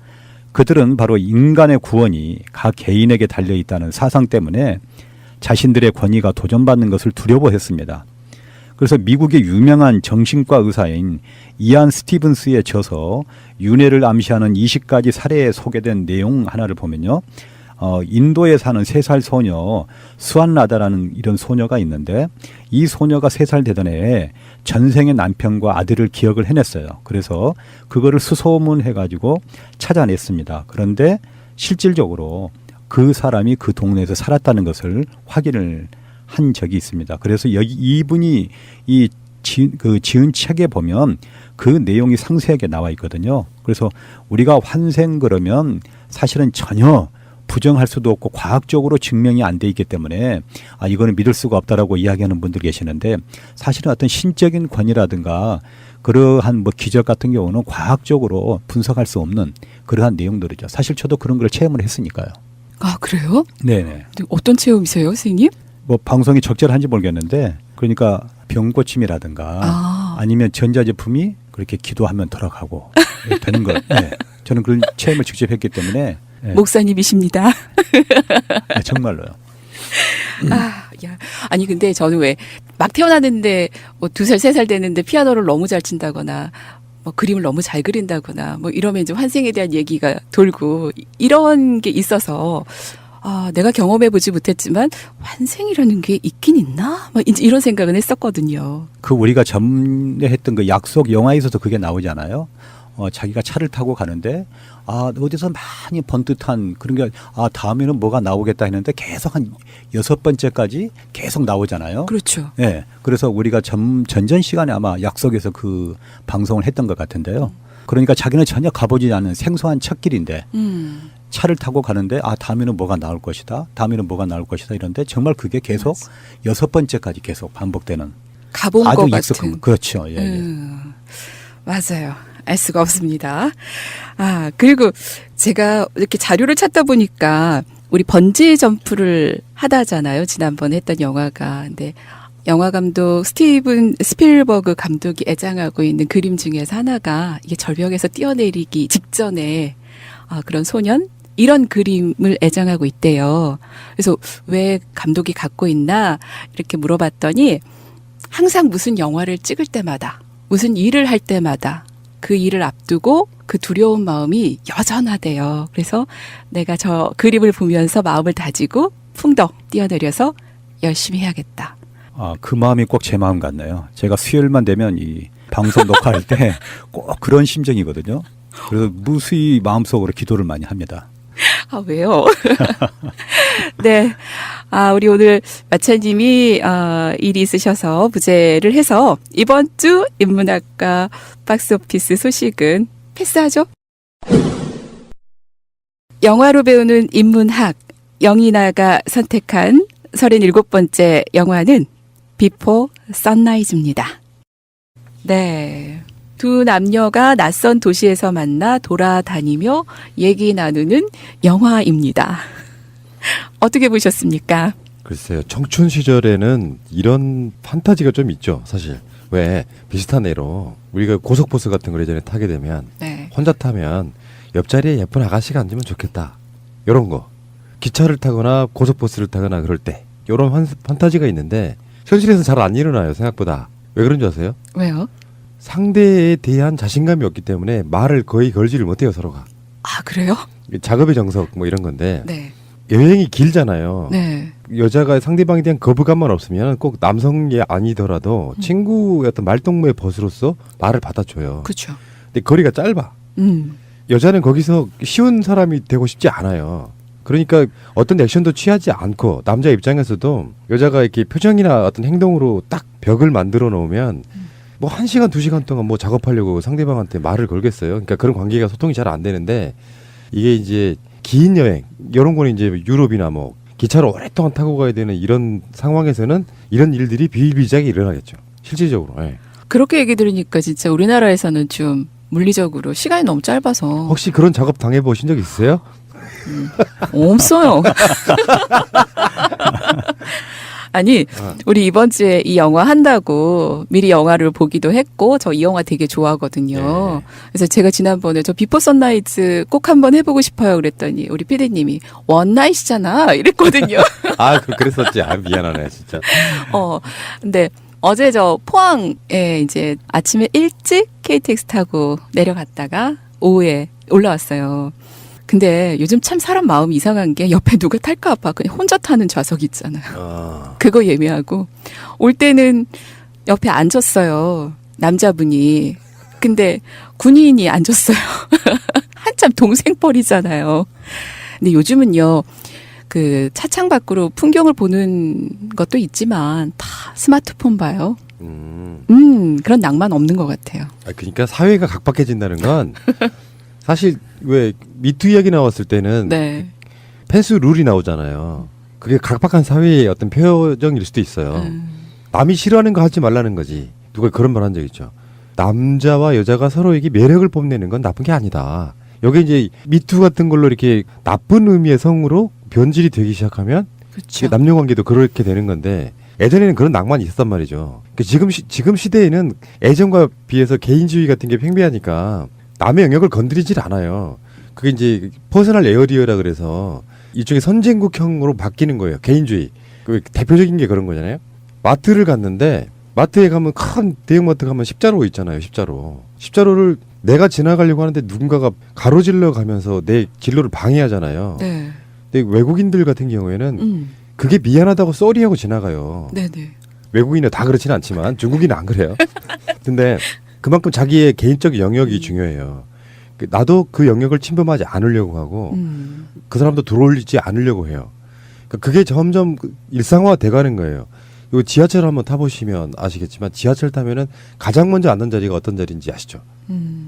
그들은 바로 인간의 구원이 각 개인에게 달려 있다는 사상 때문에 자신들의 권위가 도전받는 것을 두려워했습니다. 그래서 미국의 유명한 정신과 의사인 이안 스티븐스의 저서 윤회를 암시하는 20가지 사례에 소개된 내용 하나를 보면요. 인도에 사는 3살 소녀 수안라다라는 이런 소녀가 있는데 이 소녀가 3살 되던 해에 전생의 남편과 아들을 기억을 해냈어요. 그래서 그거를 수소문해가지고 찾아냈습니다. 그런데 실질적으로 그 사람이 그 동네에서 살았다는 것을 확인을 한 적이 있습니다. 그래서 여기 이분이 지은 책에 보면 그 내용이 상세하게 나와 있거든요. 그래서 우리가 환생 그러면 사실은 전혀 부정할 수도 없고 과학적으로 증명이 안 돼 있기 때문에 이거는 믿을 수가 없다라고 이야기하는 분들 계시는데 사실은 어떤 신적인 권위라든가 그러한 기적 같은 경우는 과학적으로 분석할 수 없는 그러한 내용들이죠. 사실 저도 그런 걸 체험을 했으니까요. 아, 그래요? 네네. 어떤 체험이세요, 선생님? 방송이 적절한지 모르겠는데 그러니까 병고침이라든가 아니면 전자제품이 그렇게 기도하면 돌아가고 되는 것. 네. 저는 그런 체험을 직접 했기 때문에 네. 목사님이십니다. 네, 정말로요. 아니 근데 저는 왜 막 태어났는데 2살, 3살 됐는데 피아노를 너무 잘 친다거나 그림을 너무 잘 그린다거나 이러면 이제 환생에 대한 얘기가 돌고 이런 게 있어서 내가 경험해보지 못했지만 환생이라는 게 있긴 있나? 이제 이런 생각은 했었거든요. 그 우리가 전에 했던 그 약속 영화에서도 그게 나오잖아요. 자기가 차를 타고 가는데 어디서 많이 번듯한 그런 게 다음에는 뭐가 나오겠다 했는데 계속 한 6번째까지 계속 나오잖아요. 그렇죠. 네, 그래서 우리가 전전 시간에 아마 약속에서 그 방송을 했던 것 같은데요. 그러니까 자기는 전혀 가보지 않은 생소한 첫 길인데 차를 타고 가는데 다음에는 뭐가 나올 것이다. 다음에는 뭐가 나올 것이다. 이런데 정말 그게 계속 6번째까지 계속 반복되는 가본 아주 것 익숙한 같은. 그렇죠. 예. 맞아요. 알 수가 없습니다. 그리고 제가 이렇게 자료를 찾다 보니까 우리 번지 점프를 하다잖아요. 지난번에 했던 영화가. 근데 영화 감독 스티븐 스필버그 감독이 애장하고 있는 그림 중에서 하나가 이게 절벽에서 뛰어내리기 직전에 그런 소년 이런 그림을 애장하고 있대요. 그래서 왜 감독이 갖고 있나 이렇게 물어봤더니 항상 무슨 영화를 찍을 때마다 무슨 일을 할 때마다 그 일을 앞두고 그 두려운 마음이 여전하대요. 그래서 내가 저 그림을 보면서 마음을 다지고 풍덩 뛰어내려서 열심히 해야겠다. 그 마음이 꼭 제 마음 같네요. 제가 수요일만 되면 이 방송 녹화할 때 꼭 그런 심정이거든요. 그래서 무수히 마음속으로 기도를 많이 합니다. 왜요? 네. 우리 오늘 마차님이 일이 있으셔서 부재를 해서 이번 주 인문학과 박스오피스 소식은 패스하죠? 영화로 배우는 인문학, 영인아가 선택한 37번째 영화는 비포 선라이즈입니다. 네. 두 남녀가 낯선 도시에서 만나 돌아다니며 얘기 나누는 영화입니다. 어떻게 보셨습니까? 글쎄요. 청춘 시절에는 이런 판타지가 좀 있죠. 사실. 왜 비슷한 예로 우리가 고속버스 같은 걸 예전에 타게 되면 혼자 타면 옆자리에 예쁜 아가씨가 앉으면 좋겠다. 이런 거. 기차를 타거나 고속버스를 타거나 그럴 때 이런 판타지가 있는데 현실에서는 잘 안 일어나요. 생각보다. 왜 그런 줄 아세요? 왜요? 상대에 대한 자신감이 없기 때문에 말을 거의 걸지를 못해요. 서로가. 그래요? 작업의 정석 이런 건데 네. 여행이 길잖아요. 네. 여자가 상대방에 대한 거부감만 없으면 꼭 남성이 아니더라도 친구의 어떤 말동무의 벗으로서 말을 받아줘요. 그렇죠. 근데 거리가 짧아. 여자는 거기서 쉬운 사람이 되고 싶지 않아요. 그러니까 어떤 액션도 취하지 않고 남자 입장에서도 여자가 이렇게 표정이나 어떤 행동으로 딱 벽을 만들어 놓으면 1시간, 2시간 동안 작업하려고 상대방한테 말을 걸겠어요. 그러니까 그런 관계가 소통이 잘 안 되는데 이게 이제 긴 여행, 이런 거는 이제 유럽이나 기차를 오랫동안 타고 가야 되는 이런 상황에서는 이런 일들이 비일비재하게 일어나겠죠. 실질적으로. 예. 그렇게 얘기 들으니까 진짜 우리나라에서는 좀 물리적으로 시간이 너무 짧아서 혹시 그런 작업 당해보신 적 있으세요? 없어요. 아니, 우리 이번 주에 이 영화 한다고 미리 영화를 보기도 했고, 저 이 영화 되게 좋아하거든요. 그래서 제가 지난번에 저 비포 선라이즈 꼭 한번 해보고 싶어요. 그랬더니 우리 PD님이 원나잇이잖아. 이랬거든요. 아, 그랬었지. 아, 미안하네, 진짜. 근데 어제 저 포항에 이제 아침에 일찍 KTX 타고 내려갔다가 오후에 올라왔어요. 근데 요즘 참 사람 마음이 이상한 게 옆에 누가 탈까 봐 그냥 혼자 타는 좌석 있잖아요. 그거 예매하고 올 때는 옆에 앉았어요. 남자분이. 근데 군인이 앉았어요. 한참 동생뻘이잖아요. 근데 요즘은요. 그 차창 밖으로 풍경을 보는 것도 있지만 다 스마트폰 봐요. 그런 낭만 없는 것 같아요. 그러니까 사회가 각박해진다는 건 사실 왜 미투 이야기 나왔을 때는 네. 펜스 룰이 나오잖아요. 그게 각박한 사회의 어떤 표정일 수도 있어요. 남이 싫어하는 거 하지 말라는 거지. 누가 그런 말 한 적 있죠. 남자와 여자가 서로에게 매력을 뽐내는 건 나쁜 게 아니다. 여기 이제 미투 같은 걸로 이렇게 나쁜 의미의 성으로 변질이 되기 시작하면 그쵸. 남녀 관계도 그렇게 되는 건데 예전에는 그런 낭만이 있었단 말이죠. 지금 시대에는 애정과 비해서 개인주의 같은 게 팽배하니까 남의 영역을 건드리질 않아요. 그게 이제 퍼스널 에어리어라 그래서 일종의 선진국형으로 바뀌는 거예요. 개인주의. 그 대표적인 게 그런 거잖아요. 마트를 갔는데 마트에 가면 큰 대형마트 가면 십자로 있잖아요. 십자로를 내가 지나가려고 하는데 누군가가 가로질러 가면서 내 진로를 방해하잖아요. 네. 근데 외국인들 같은 경우에는 그게 미안하다고 쏘리하고 지나가요. 네네. 외국인은 다 그렇지는 않지만 중국인은 안 그래요. 근데 그만큼 자기의 개인적 영역이 중요해요. 나도 그 영역을 침범하지 않으려고 하고 그 사람도 들어올리지 않으려고 해요. 그게 점점 일상화 돼가는 거예요. 요 지하철 한번 타보시면 아시겠지만 지하철 타면은 가장 먼저 앉는 자리가 어떤 자리인지 아시죠?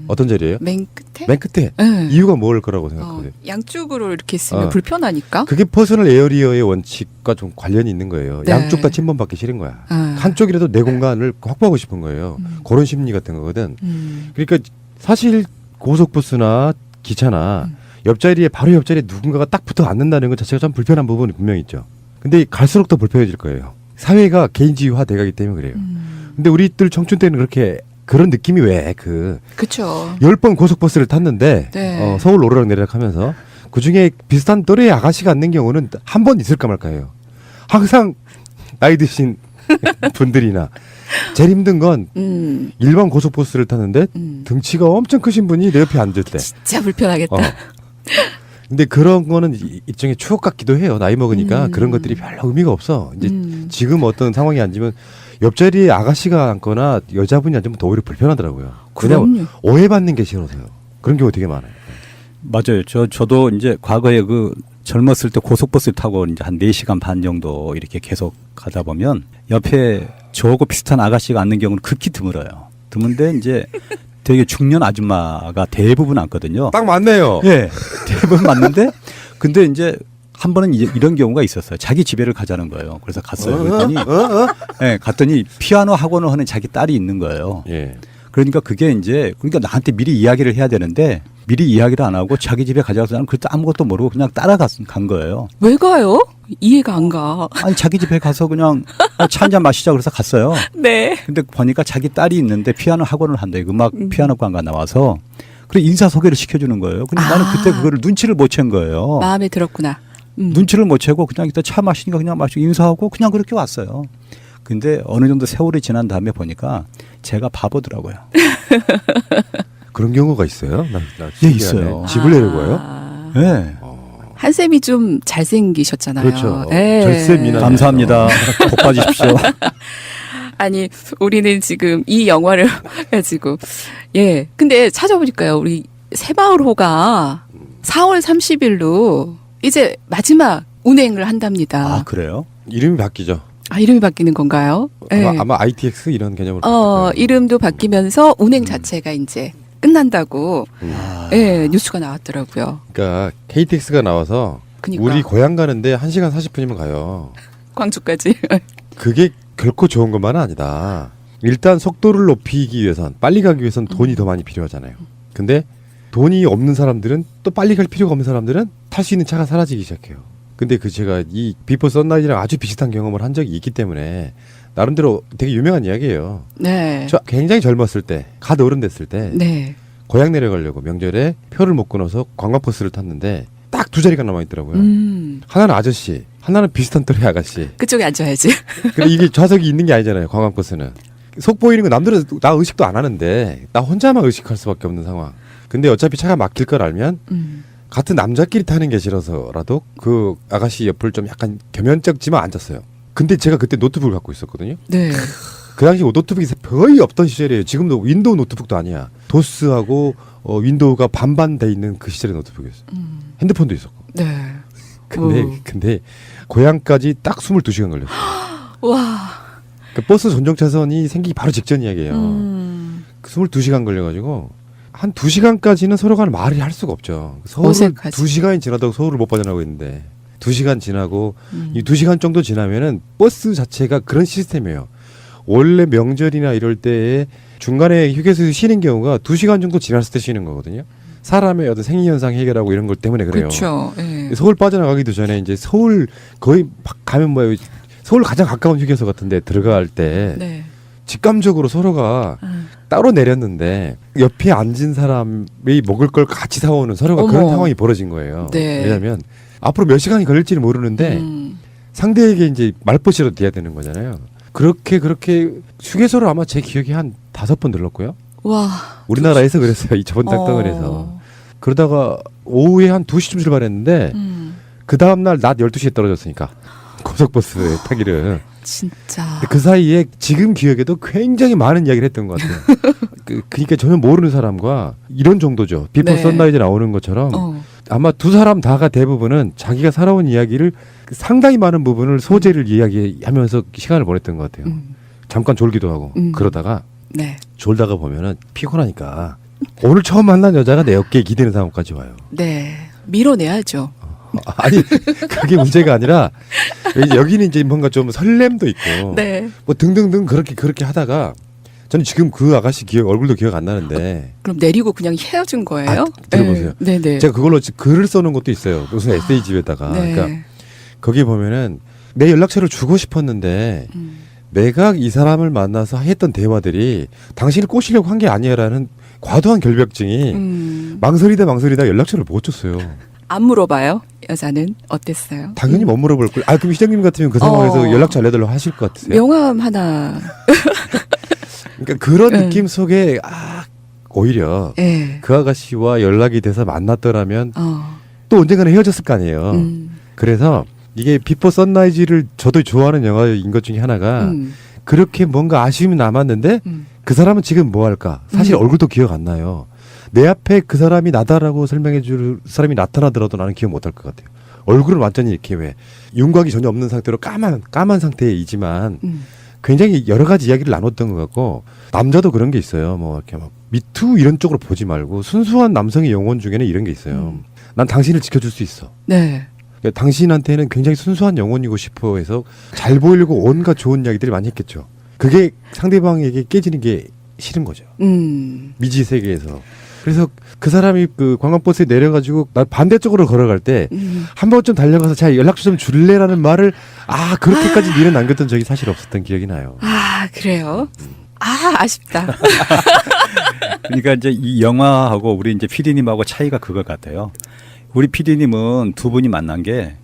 어떤 자리예요? 맨 끝에? 맨 끝에. 네. 이유가 뭘 거라고 생각하세요? 양쪽으로 이렇게 있으면 불편하니까? 그게 퍼스널 에어리어의 원칙과 좀 관련이 있는 거예요. 네. 양쪽 다 침범받기 싫은 거야. 한쪽이라도 내 공간을 확보하고 싶은 거예요. 그런 심리 같은 거거든. 그러니까 사실 고속버스나 기차나 옆자리에 바로 옆자리에 누군가가 딱 붙어 앉는다는 것 자체가 좀 불편한 부분이 분명히 있죠. 근데 갈수록 더 불편해질 거예요. 사회가 개인주의화 돼가기 때문에 그래요. 근데 우리들 청춘 때는 그런 느낌이 그쵸. 10번 고속버스를 탔는데 네. 서울 오르락내리락 하면서 그중에 비슷한 또래의 아가씨가 앉는 경우는 한 번 있을까 말까요. 항상 나이 드신 분들이나 제일 힘든 건 일반 고속버스를 탔는데 등치가 엄청 크신 분이 내 옆에 앉을 때 진짜 불편하겠다. 근데 그런 거는 일종의 추억 같기도 해요. 나이 먹으니까 그런 것들이 별로 의미가 없어. 이제 지금 어떤 상황이 앉으면 옆자리에 아가씨가 앉거나 여자분이 앉으면 더 오히려 불편하더라고요. 그냥 오해받는 게 싫어서요. 그런 경우 되게 많아요. 맞아요. 저도 이제 과거에 젊었을 때 고속버스 타고 이제 한 4시간 반 정도 이렇게 계속 가다 보면 옆에 저하고 비슷한 아가씨가 앉는 경우는 극히 드물어요. 드문데 이제 되게 중년 아줌마가 대부분 앉거든요. 딱 맞네요. 예. 대부분 맞는데 근데 이제 한 번은 이런 경우가 있었어요. 자기 집에를 가자는 거예요. 그래서 갔어요. 그랬더니 예, 갔더니 피아노 학원을 하는 자기 딸이 있는 거예요. 예. 그러니까 그러니까 나한테 미리 이야기를 해야 되는데 미리 이야기를 안 하고 자기 집에 가자고 나는 그때 아무것도 모르고 그냥 간 거예요. 왜 가요? 이해가 안 가. 아니 자기 집에 가서 그냥 차 한잔 마시자 그래서 갔어요. 네. 근데 보니까 자기 딸이 있는데 피아노 학원을 한다. 음악 피아노과가 나와서 그래 인사 소개를 시켜주는 거예요. 근데 나는 그때 그거를 눈치를 못 챈 거예요. 마음에 들었구나. 눈치를 못 채고 그냥 이따 차 마시니까 그냥 마시고 인사하고 그냥 그렇게 왔어요. 근데 어느 정도 세월이 지난 다음에 보니까 제가 바보더라고요. 그런 경우가 있어요? 예, 있어요. 집을 내려고 해요? 네. 한쌤이 좀 잘생기셨잖아요. 그렇죠. 예. 절세미남. 감사합니다. 복 받으십시오. 아니, 우리는 지금 이 영화를 가지고, 예. 근데 찾아보니까요, 우리 새마을호가 4월 30일로 이제 마지막 운행을 한답니다. 아, 그래요? 이름이 바뀌죠. 아, 이름이 바뀌는 건가요? 아마 ITX 이런 개념으로. 이름도 바뀌면서 운행 자체가 이제 끝난다고, 예, 뉴스가 나왔더라고요. 그러니까 KTX가 나와서 그러니까. 우리 고향 가는데 1시간 40분이면 가요. 광주까지. 그게 결코 좋은 것만은 아니다. 일단 속도를 높이기 위해선 빨리 가기 위해선 돈이 더 많이 필요하잖아요. 근데 돈이 없는 사람들은 또 빨리 갈 필요가 없는 사람들은 탈 수 있는 차가 사라지기 시작해요. 근데 제가 이 비포 선라이즈랑 아주 비슷한 경험을 한 적이 있기 때문에 나름대로 되게 유명한 이야기예요. 네. 저 굉장히 젊었을 때, 갓 어른 됐을 때 네. 고향 내려가려고 명절에 표를 못 끊어서 관광버스를 탔는데 딱 두 자리가 남아있더라고요. 하나는 아저씨, 하나는 비슷한 또래 아가씨. 그쪽에 앉아야지. 근데 이게 좌석이 있는 게 아니잖아요. 관광버스는. 속 보이는 거 남들은 나 의식도 안 하는데 나 혼자만 의식할 수밖에 없는 상황. 근데 어차피 차가 막힐 걸 알면 같은 남자끼리 타는 게 싫어서라도 그 아가씨 옆을 좀 약간 겸연쩍지만 앉았어요. 근데 제가 그때 노트북을 갖고 있었거든요. 네. 그 당시 노트북이 거의 없던 시절이에요. 지금도 윈도우 노트북도 아니야. 도스하고 윈도우가 반반 돼 있는 그 시절의 노트북이었어요. 핸드폰도 있었고. 네. 근데 고향까지 딱 22시간 걸렸어요. 와. 그 버스 전용 차선이 생기기 바로 직전 이야기예요. 22시간 걸려가지고 한 2시간까지는 서로 간에 말을 할 수가 없죠. 서울을 어색하지. 2시간이 지나도 서울을 못 빠져나가고 있는데 2시간 지나고 이 2시간 정도 지나면은 버스 자체가 그런 시스템이에요. 원래 명절이나 이럴 때에 중간에 휴게소에서 쉬는 경우가 2시간 정도 지났을 때 쉬는 거거든요. 사람의 어떤 생리현상 해결하고 이런 것 때문에 그래요. 그렇죠. 네. 서울 빠져나가기도 전에 이제 서울 거의 막 가면 뭐예요. 서울 가장 가까운 휴게소 같은데 들어갈 때 네. 직감적으로 서로가 따로 내렸는데 옆에 앉은 사람이 먹을 걸 같이 사오는 서로가 어머. 그런 상황이 벌어진 거예요. 네. 왜냐하면 앞으로 몇 시간이 걸릴지는 모르는데 상대에게 이제 말벗이라도 돼야 되는 거잖아요. 그렇게 휴게소를 아마 제 기억에 한 5번 들렀고요. 와. 우리나라에서 그랬어요. 이 저번 땅덩어리에서. 그러다가 오후에 한 2시쯤 출발했는데 그 다음날 낮 12시에 떨어졌으니까 고속버스에 타기를. 진짜. 그 사이에 지금 기억에도 굉장히 많은 이야기를 했던 것 같아요. 그러니까 전혀 모르는 사람과 이런 정도죠. 비포 네. 선라이즈 나오는 것처럼 아마 두 사람 다가 대부분은 자기가 살아온 이야기를 상당히 많은 부분을 소재를 이야기하면서 시간을 보냈던 것 같아요. 잠깐 졸기도 하고 그러다가 네. 졸다가 보면은 피곤하니까 오늘 처음 만난 여자가 내 어깨에 기대는 상황까지 와요. 네. 밀어내야죠. 아니 그게 문제가 아니라 여기는 이제 뭔가 좀 설렘도 있고 네. 뭐 등등등 그렇게 하다가 저는 지금 그 아가씨 얼굴도 기억 안 나는데 그럼 내리고 그냥 헤어진 거예요? 들어보세요. 네. 네. 제가 그걸로 글을 써놓은 것도 있어요. 무슨 에세이집에다가. 네. 그러니까 거기 보면은 내 연락처를 주고 싶었는데 내가 이 사람을 만나서 했던 대화들이 당신을 꼬시려고 한 게 아니야라는 과도한 결벽증이 망설이다 연락처를 못 줬어요. 안 물어봐요? 여자는 어땠어요? 당연히 못 물어볼 걸. 그럼 시장님 같으면 그 상황에서 연락처 알려달라고 하실 것 같으세요? 명함 하나. 그러니까 그런 느낌 속에 오히려 네. 그 아가씨와 연락이 돼서 만났더라면 또 언젠가는 헤어졌을 거 아니에요. 그래서 이게 비포 선라이즈를 저도 좋아하는 영화인 것 중에 하나가 그렇게 뭔가 아쉬움이 남았는데 그 사람은 지금 뭐 할까? 사실 얼굴도 기억 안 나요. 내 앞에 그 사람이 나다라고 설명해 줄 사람이 나타나더라도 나는 기억 못 할 것 같아요. 얼굴은 완전히 이렇게 왜 윤곽이 전혀 없는 상태로 까만 상태이지만 굉장히 여러 가지 이야기를 나눴던 것 같고 남자도 그런 게 있어요. 뭐 이렇게 막 미투 이런 쪽으로 보지 말고 순수한 남성의 영혼 중에는 이런 게 있어요. 난 당신을 지켜줄 수 있어. 네. 그러니까 당신한테는 굉장히 순수한 영혼이고 싶어 해서 잘 보이려고 온갖 좋은 이야기들이 많이 했겠죠. 그게 상대방에게 깨지는 게 싫은 거죠. 미지 세계에서. 그래서 그 사람이 그 관광버스에 내려가지고 나 반대쪽으로 걸어갈 때 한 번쯤 달려가서 자 연락처 좀 줄래라는 말을 그렇게까지 미련 남겼던 적이 사실 없었던 기억이 나요. 그래요? 아쉽다. 그러니까 이제 이 영화하고 우리 이제 PD님하고 차이가 그것 같아요. 우리 PD님은 두 분이 만난 게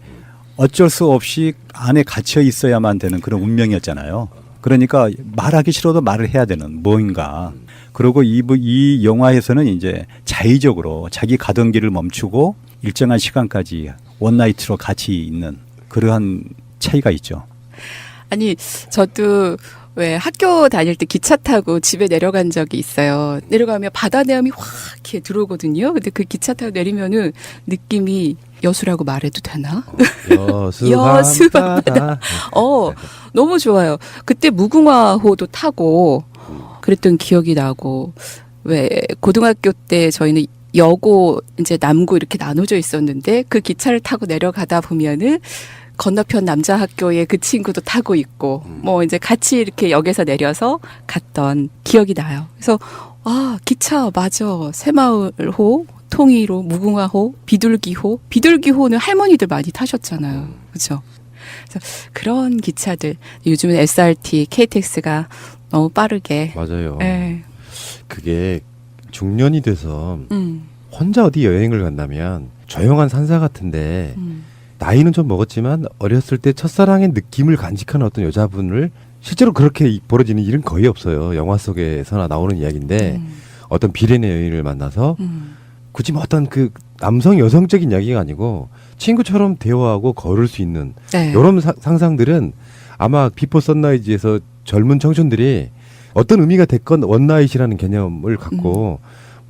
어쩔 수 없이 안에 갇혀 있어야만 되는 그런 운명이었잖아요. 그러니까 말하기 싫어도 말을 해야 되는 뭔가. 그리고 이 영화에서는 이제 자의적으로 자기 가던 길을 멈추고 일정한 시간까지 원나잇으로 같이 있는 그러한 차이가 있죠. 아니, 저도 왜 학교 다닐 때 기차 타고 집에 내려간 적이 있어요. 내려가면 바다 내음이 확 이렇게 들어오거든요. 근데 그 기차 타고 내리면은 느낌이 여수라고 말해도 되나? 여수 바다. 너무 좋아요. 그때 무궁화호도 타고 그랬던 기억이 나고 왜 고등학교 때 저희는 여고 이제 남고 이렇게 나눠져 있었는데 그 기차를 타고 내려가다 보면은 건너편 남자 학교에 그 친구도 타고 있고 뭐 이제 같이 이렇게 역에서 내려서 갔던 기억이 나요. 그래서 아, 기차 맞아. 새마을호, 통일호, 무궁화호, 비둘기호. 비둘기호는 할머니들 많이 타셨잖아요. 그렇죠? 그래서 그런 기차들 요즘은 SRT, KTX가 너무 빠르게 맞아요. 예. 그게 중년이 돼서 혼자 어디 여행을 간다면 조용한 산사 같은데 나이는 좀 먹었지만 어렸을 때 첫사랑의 느낌을 간직하는 어떤 여자분을 실제로 그렇게 벌어지는 일은 거의 없어요. 영화 속에서나 나오는 이야기인데 어떤 비련의 여인을 만나서 굳이 뭐 어떤 그 남성 여성적인 이야기가 아니고 친구처럼 대화하고 걸을 수 있는 네. 이런 상상들은 아마 비포 선라이즈에서 젊은 청춘들이 어떤 의미가 됐건 원나잇이라는 개념을 갖고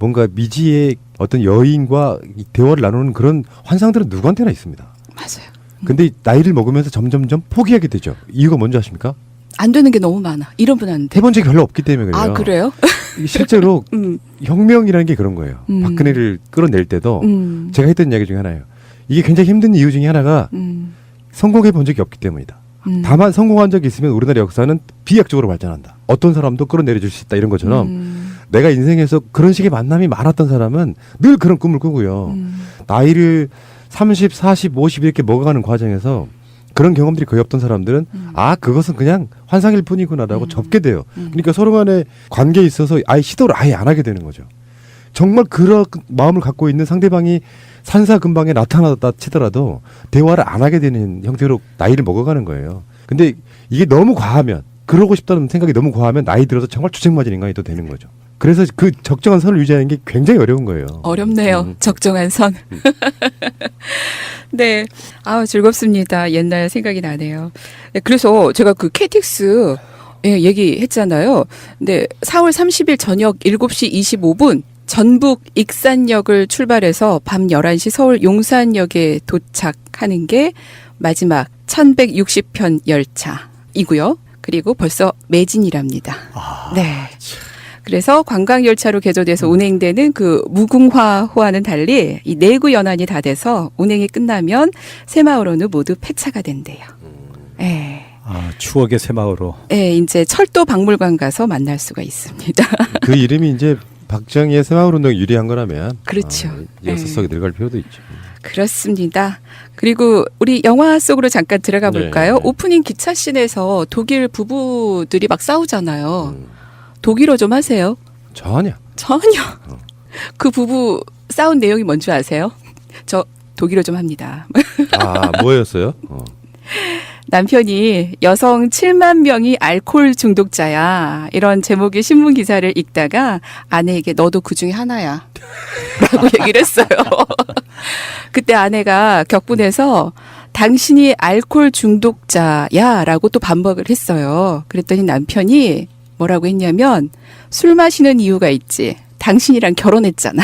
뭔가 미지의 어떤 여인과 이 대화를 나누는 그런 환상들은 누구한테나 있습니다. 맞아요. 근데 나이를 먹으면서 점점점 포기하게 되죠. 이유가 뭔지 아십니까? 안 되는 게 너무 많아. 이러면 안 돼. 해본 적이 별로 없기 때문에 그래요. 아, 그래요? 실제로 혁명이라는 게 그런 거예요. 박근혜를 끌어낼 때도 제가 했던 이야기 중에 하나예요. 이게 굉장히 힘든 이유 중에 하나가 성공해 본 적이 없기 때문이다. 다만 성공한 적이 있으면 우리나라 역사는 비약적으로 발전한다. 어떤 사람도 끌어내려줄 수 있다. 이런 것처럼 내가 인생에서 그런 식의 만남이 많았던 사람은 늘 그런 꿈을 꾸고요. 나이를 30, 40, 50 이렇게 먹어가는 과정에서 그런 경험들이 거의 없던 사람들은 아, 그것은 그냥 환상일 뿐이구나라고 접게 돼요. 그러니까 서로 간의 관계에 있어서 아예 시도를 아예 안 하게 되는 거죠. 정말 그런 마음을 갖고 있는 상대방이 산사 근방에 나타났다 치더라도 대화를 안 하게 되는 형태로 나이를 먹어가는 거예요. 근데 이게 너무 과하면, 그러고 싶다는 생각이 너무 과하면 나이 들어서 정말 주책맞은 인간이 또 되는 거죠. 그래서 그 적정한 선을 유지하는 게 굉장히 어려운 거예요. 어렵네요. 적정한 선. 네. 아, 즐겁습니다. 옛날 생각이 나네요. 네, 그래서 제가 그 KTX 얘기했잖아요. 근데 4월 30일 저녁 7시 25분 전북 익산역을 출발해서 밤 11시 서울 용산역에 도착하는 게 마지막 1160편 열차이고요. 그리고 벌써 매진이랍니다. 네. 그래서 관광열차로 개조돼서 운행되는 그 무궁화호와는 달리 이 내구 연안이 다 돼서 운행이 끝나면 새마을호는 모두 폐차가 된대요. 네. 아, 추억의 새마을호. 네, 이제 철도 박물관 가서 만날 수가 있습니다. 그 이름이 이제 박정희의 새마을 운동에 유리한 거라면 그렇죠. 역사 속에 들어갈 필요도 있죠. 그렇습니다. 그리고 우리 영화 속으로 잠깐 들어가 볼까요? 네. 오프닝 기차씬에서 독일 부부들이 막 싸우잖아요. 독일어 좀 하세요? 전혀. 그 부부 싸운 내용이 뭔지 아세요? 저 독일어 좀 합니다. 아, 뭐였어요? 남편이 여성 7만 명이 알코올 중독자야. 이런 제목의 신문 기사를 읽다가 아내에게 너도 그 중에 하나야. 라고 얘기를 했어요. 그때 아내가 격분해서 당신이 알코올 중독자야. 라고 또 반박을 했어요. 그랬더니 남편이 뭐라고 했냐면 술 마시는 이유가 있지. 당신이랑 결혼했잖아.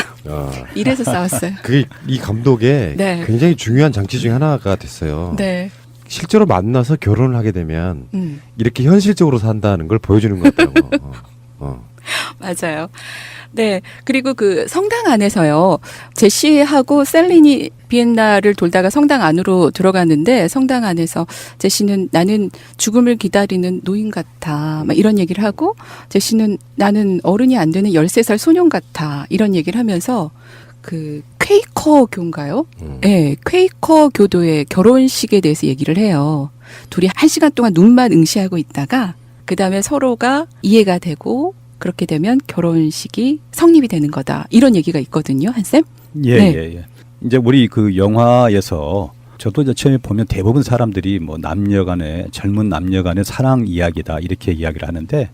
이래서 싸웠어요. 그게 이 감독의 네. 굉장히 중요한 장치 중에 하나가 됐어요. 네. 실제로 만나서 결혼을 하게 되면 이렇게 현실적으로 산다는 걸 보여주는 것 같더라고. 맞아요. 네. 그리고 그 성당 안에서요. 제시하고 셀린이 비엔나를 돌다가 성당 안으로 들어갔는데 성당 안에서 제시는 나는 죽음을 기다리는 노인 같아. 막 이런 얘기를 하고 제시는 나는 어른이 안 되는 13살 소년 같아. 이런 얘기를 하면서 그 퀘이커 교인가요? 네, 퀘이커 교도의 결혼식에 대해서 얘기를 해요. 둘이 1시간 동안 눈만 응시하고 있다가 그 다음에 서로가 이해가 되고 그렇게 되면 결혼식이 성립이 되는 거다. 이런 얘기가 있거든요, 한쌤. 예, 네. 예, 예. 이제 우리 그 영화에서 저도 이제 처음에 보면 대부분 사람들이 뭐 남녀간의 젊은 남녀간의 사랑 이야기다 이렇게 이야기를 하는데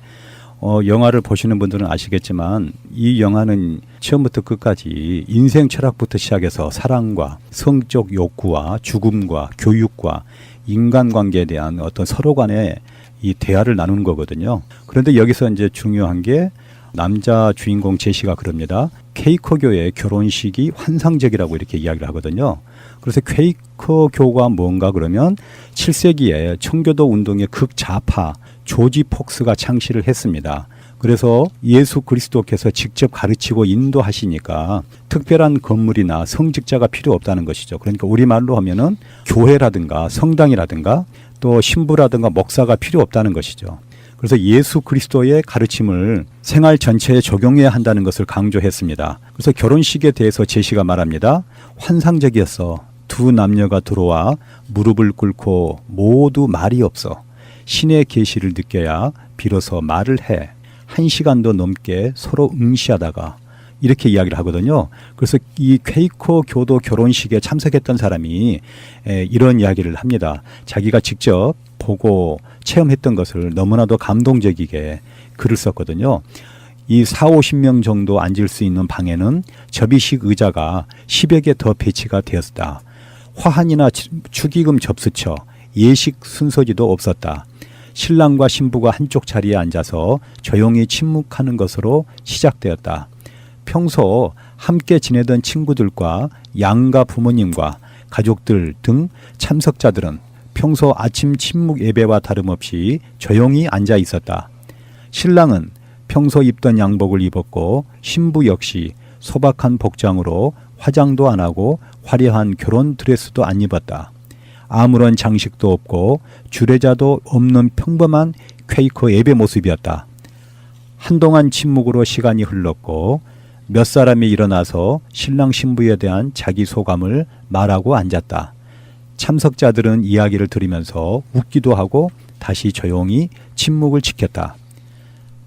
영화를 보시는 분들은 아시겠지만 이 영화는 처음부터 끝까지 인생 철학부터 시작해서 사랑과 성적 욕구와 죽음과 교육과 인간관계에 대한 어떤 서로 간의 이 대화를 나누는 거거든요. 그런데 여기서 이제 중요한 게 남자 주인공 제시가 그럽니다. 퀘이커교의 결혼식이 환상적이라고 이렇게 이야기를 하거든요. 그래서 퀘이커교가 뭔가 그러면 7세기에 청교도 운동의 극좌파 조지 폭스가 창시를 했습니다. 그래서 예수 그리스도께서 직접 가르치고 인도하시니까 특별한 건물이나 성직자가 필요 없다는 것이죠. 그러니까 우리말로 하면은 교회라든가 성당이라든가 또 신부라든가 목사가 필요 없다는 것이죠. 그래서 예수 그리스도의 가르침을 생활 전체에 적용해야 한다는 것을 강조했습니다. 그래서 결혼식에 대해서 제시가 말합니다. 환상적이었어. 두 남녀가 들어와 무릎을 꿇고 모두 말이 없어. 신의 계시를 느껴야 비로소 말을 해. 1시간도 넘게 서로 응시하다가 이렇게 이야기를 하거든요. 그래서 이 퀘이커 교도 결혼식에 참석했던 사람이 이런 이야기를 합니다. 자기가 직접 보고 체험했던 것을 너무나도 감동적이게 글을 썼거든요. 이 40-50명 정도 앉을 수 있는 방에는 접이식 의자가 10여 개 더 배치가 되었다. 화환이나 축의금 접수처, 예식 순서지도 없었다. 신랑과 신부가 한쪽 자리에 앉아서 조용히 침묵하는 것으로 시작되었다. 평소 함께 지내던 친구들과 양가 부모님과 가족들 등 참석자들은 평소 아침 침묵 예배와 다름없이 조용히 앉아 있었다. 신랑은 평소 입던 양복을 입었고 신부 역시 소박한 복장으로 화장도 안 하고 화려한 결혼 드레스도 안 입었다. 아무런 장식도 없고 주례자도 없는 평범한 퀘이커 예배 모습이었다. 한동안 침묵으로 시간이 흘렀고 몇 사람이 일어나서 신랑 신부에 대한 자기 소감을 말하고 앉았다. 참석자들은 이야기를 들으면서 웃기도 하고 다시 조용히 침묵을 지켰다.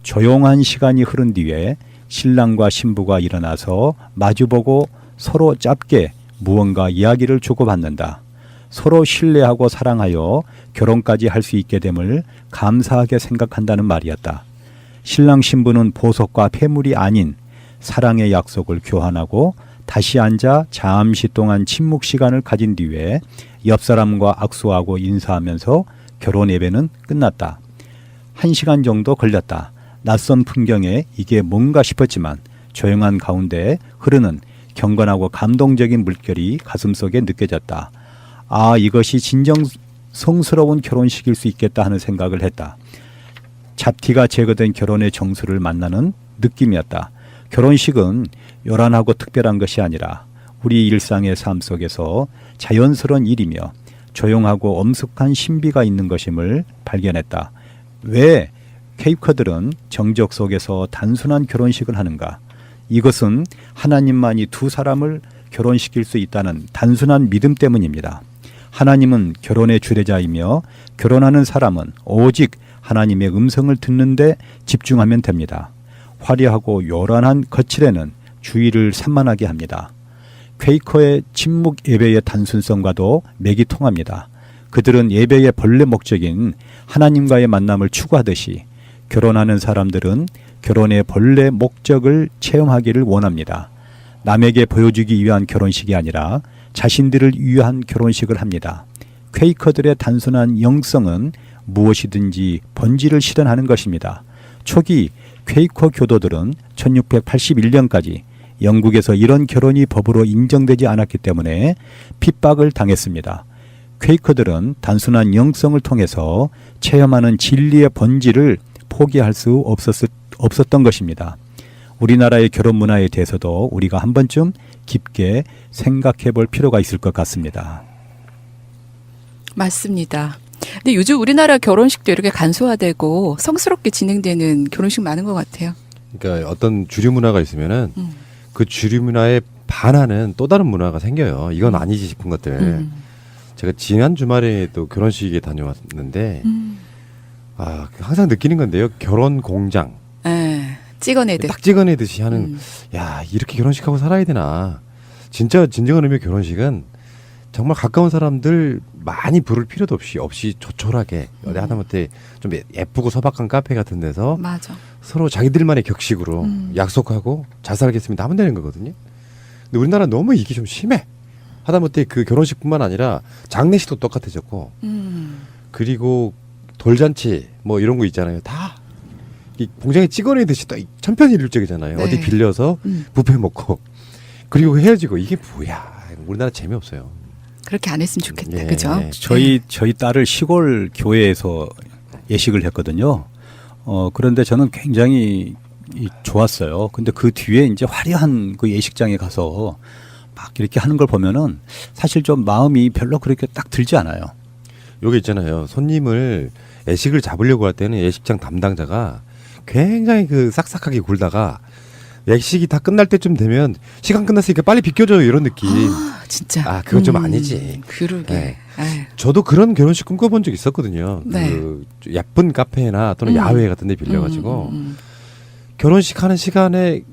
조용한 시간이 흐른 뒤에 신랑과 신부가 일어나서 마주보고 서로 짧게 무언가 이야기를 주고받는다. 서로 신뢰하고 사랑하여 결혼까지 할 수 있게 됨을 감사하게 생각한다는 말이었다. 신랑 신부는 보석과 폐물이 아닌 사랑의 약속을 교환하고 다시 앉아 잠시 동안 침묵 시간을 가진 뒤에 옆 사람과 악수하고 인사하면서 결혼 예배는 끝났다. 1시간 정도 걸렸다. 낯선 풍경에 이게 뭔가 싶었지만 조용한 가운데 흐르는 경건하고 감동적인 물결이 가슴속에 느껴졌다. 아, 이것이 진정 성스러운 결혼식일 수 있겠다 하는 생각을 했다. 잡티가 제거된 결혼의 정수를 만나는 느낌이었다. 결혼식은 요란하고 특별한 것이 아니라 우리 일상의 삶 속에서 자연스러운 일이며 조용하고 엄숙한 신비가 있는 것임을 발견했다. 왜 케이커들은 정적 속에서 단순한 결혼식을 하는가? 이것은 하나님만이 두 사람을 결혼시킬 수 있다는 단순한 믿음 때문입니다. 하나님은 결혼의 주례자이며 결혼하는 사람은 오직 하나님의 음성을 듣는데 집중하면 됩니다. 화려하고 요란한 거칠에는 주의를 산만하게 합니다. 퀘이커의 침묵 예배의 단순성과도 맥이 통합니다. 그들은 예배의 본래 목적인 하나님과의 만남을 추구하듯이 결혼하는 사람들은 결혼의 본래 목적을 체험하기를 원합니다. 남에게 보여주기 위한 결혼식이 아니라 자신들을 위한 결혼식을 합니다. 퀘이커들의 단순한 영성은 무엇이든지 본질을 실현하는 것입니다. 초기 퀘이커 교도들은 1681년까지 영국에서 이런 결혼이 법으로 인정되지 않았기 때문에 핍박을 당했습니다. 퀘이커들은 단순한 영성을 통해서 체험하는 진리의 본질을 포기할 수 없었던 것입니다. 우리나라의 결혼 문화에 대해서도 우리가 한 번쯤 깊게 생각해 볼 필요가 있을 것 같습니다. 맞습니다. 근데 요즘 우리나라 결혼식도 이렇게 간소화되고 성스럽게 진행되는 결혼식 많은 것 같아요. 그러니까 어떤 주류 문화가 있으면은 그 주류 문화에 반하는 또 다른 문화가 생겨요. 이건 아니지 싶은 것들. 제가 지난 주말에도 결혼식에 다녀왔는데 항상 느끼는 건데요. 결혼 공장. 찍어내듯. 딱 찍어내듯이 하는 야, 이렇게 결혼식하고 살아야 되나. 진짜 진정한 의미의 결혼식은 정말 가까운 사람들 많이 부를 필요도 없이 조촐하게 하다못해 좀 예쁘고 소박한 카페 같은 데서 맞아. 서로 자기들만의 격식으로 약속하고 잘 살겠습니다 하면 되는 거거든요. 근데 우리나라는 너무 이게 좀 심해. 하다못해 그 결혼식뿐만 아니라 장례식도 똑같아졌고 그리고 돌잔치 뭐 이런 거 있잖아요. 다 이 공장에 찍어내듯이 천편일률적이잖아요. 네. 어디 빌려서 뷔페 먹고 그리고 헤어지고 이게 뭐야. 우리나라 재미없어요. 그렇게 안 했으면 좋겠다. 예. 그죠? 저희 딸을 시골 교회에서 예식을 했거든요. 그런데 저는 굉장히 좋았어요. 근데 그 뒤에 이제 화려한 그 예식장에 가서 막 이렇게 하는 걸 보면은 사실 좀 마음이 별로 그렇게 딱 들지 않아요. 요게 있잖아요. 손님을 애식을 잡으려고 할 때는 예식장 담당자가 굉장히 그 싹싹하게 굴다가 예식이 다 끝날 때쯤 되면 시간 끝났으니까 빨리 비켜줘요 이런 느낌. 진짜. 그건 좀 아니지. 그러게. 네. 아유. 저도 그런 결혼식 꿈꿔본 적 있었거든요. 네. 그 예쁜 카페나 또는 야외 같은 데 빌려가지고 결혼식 하는 시간에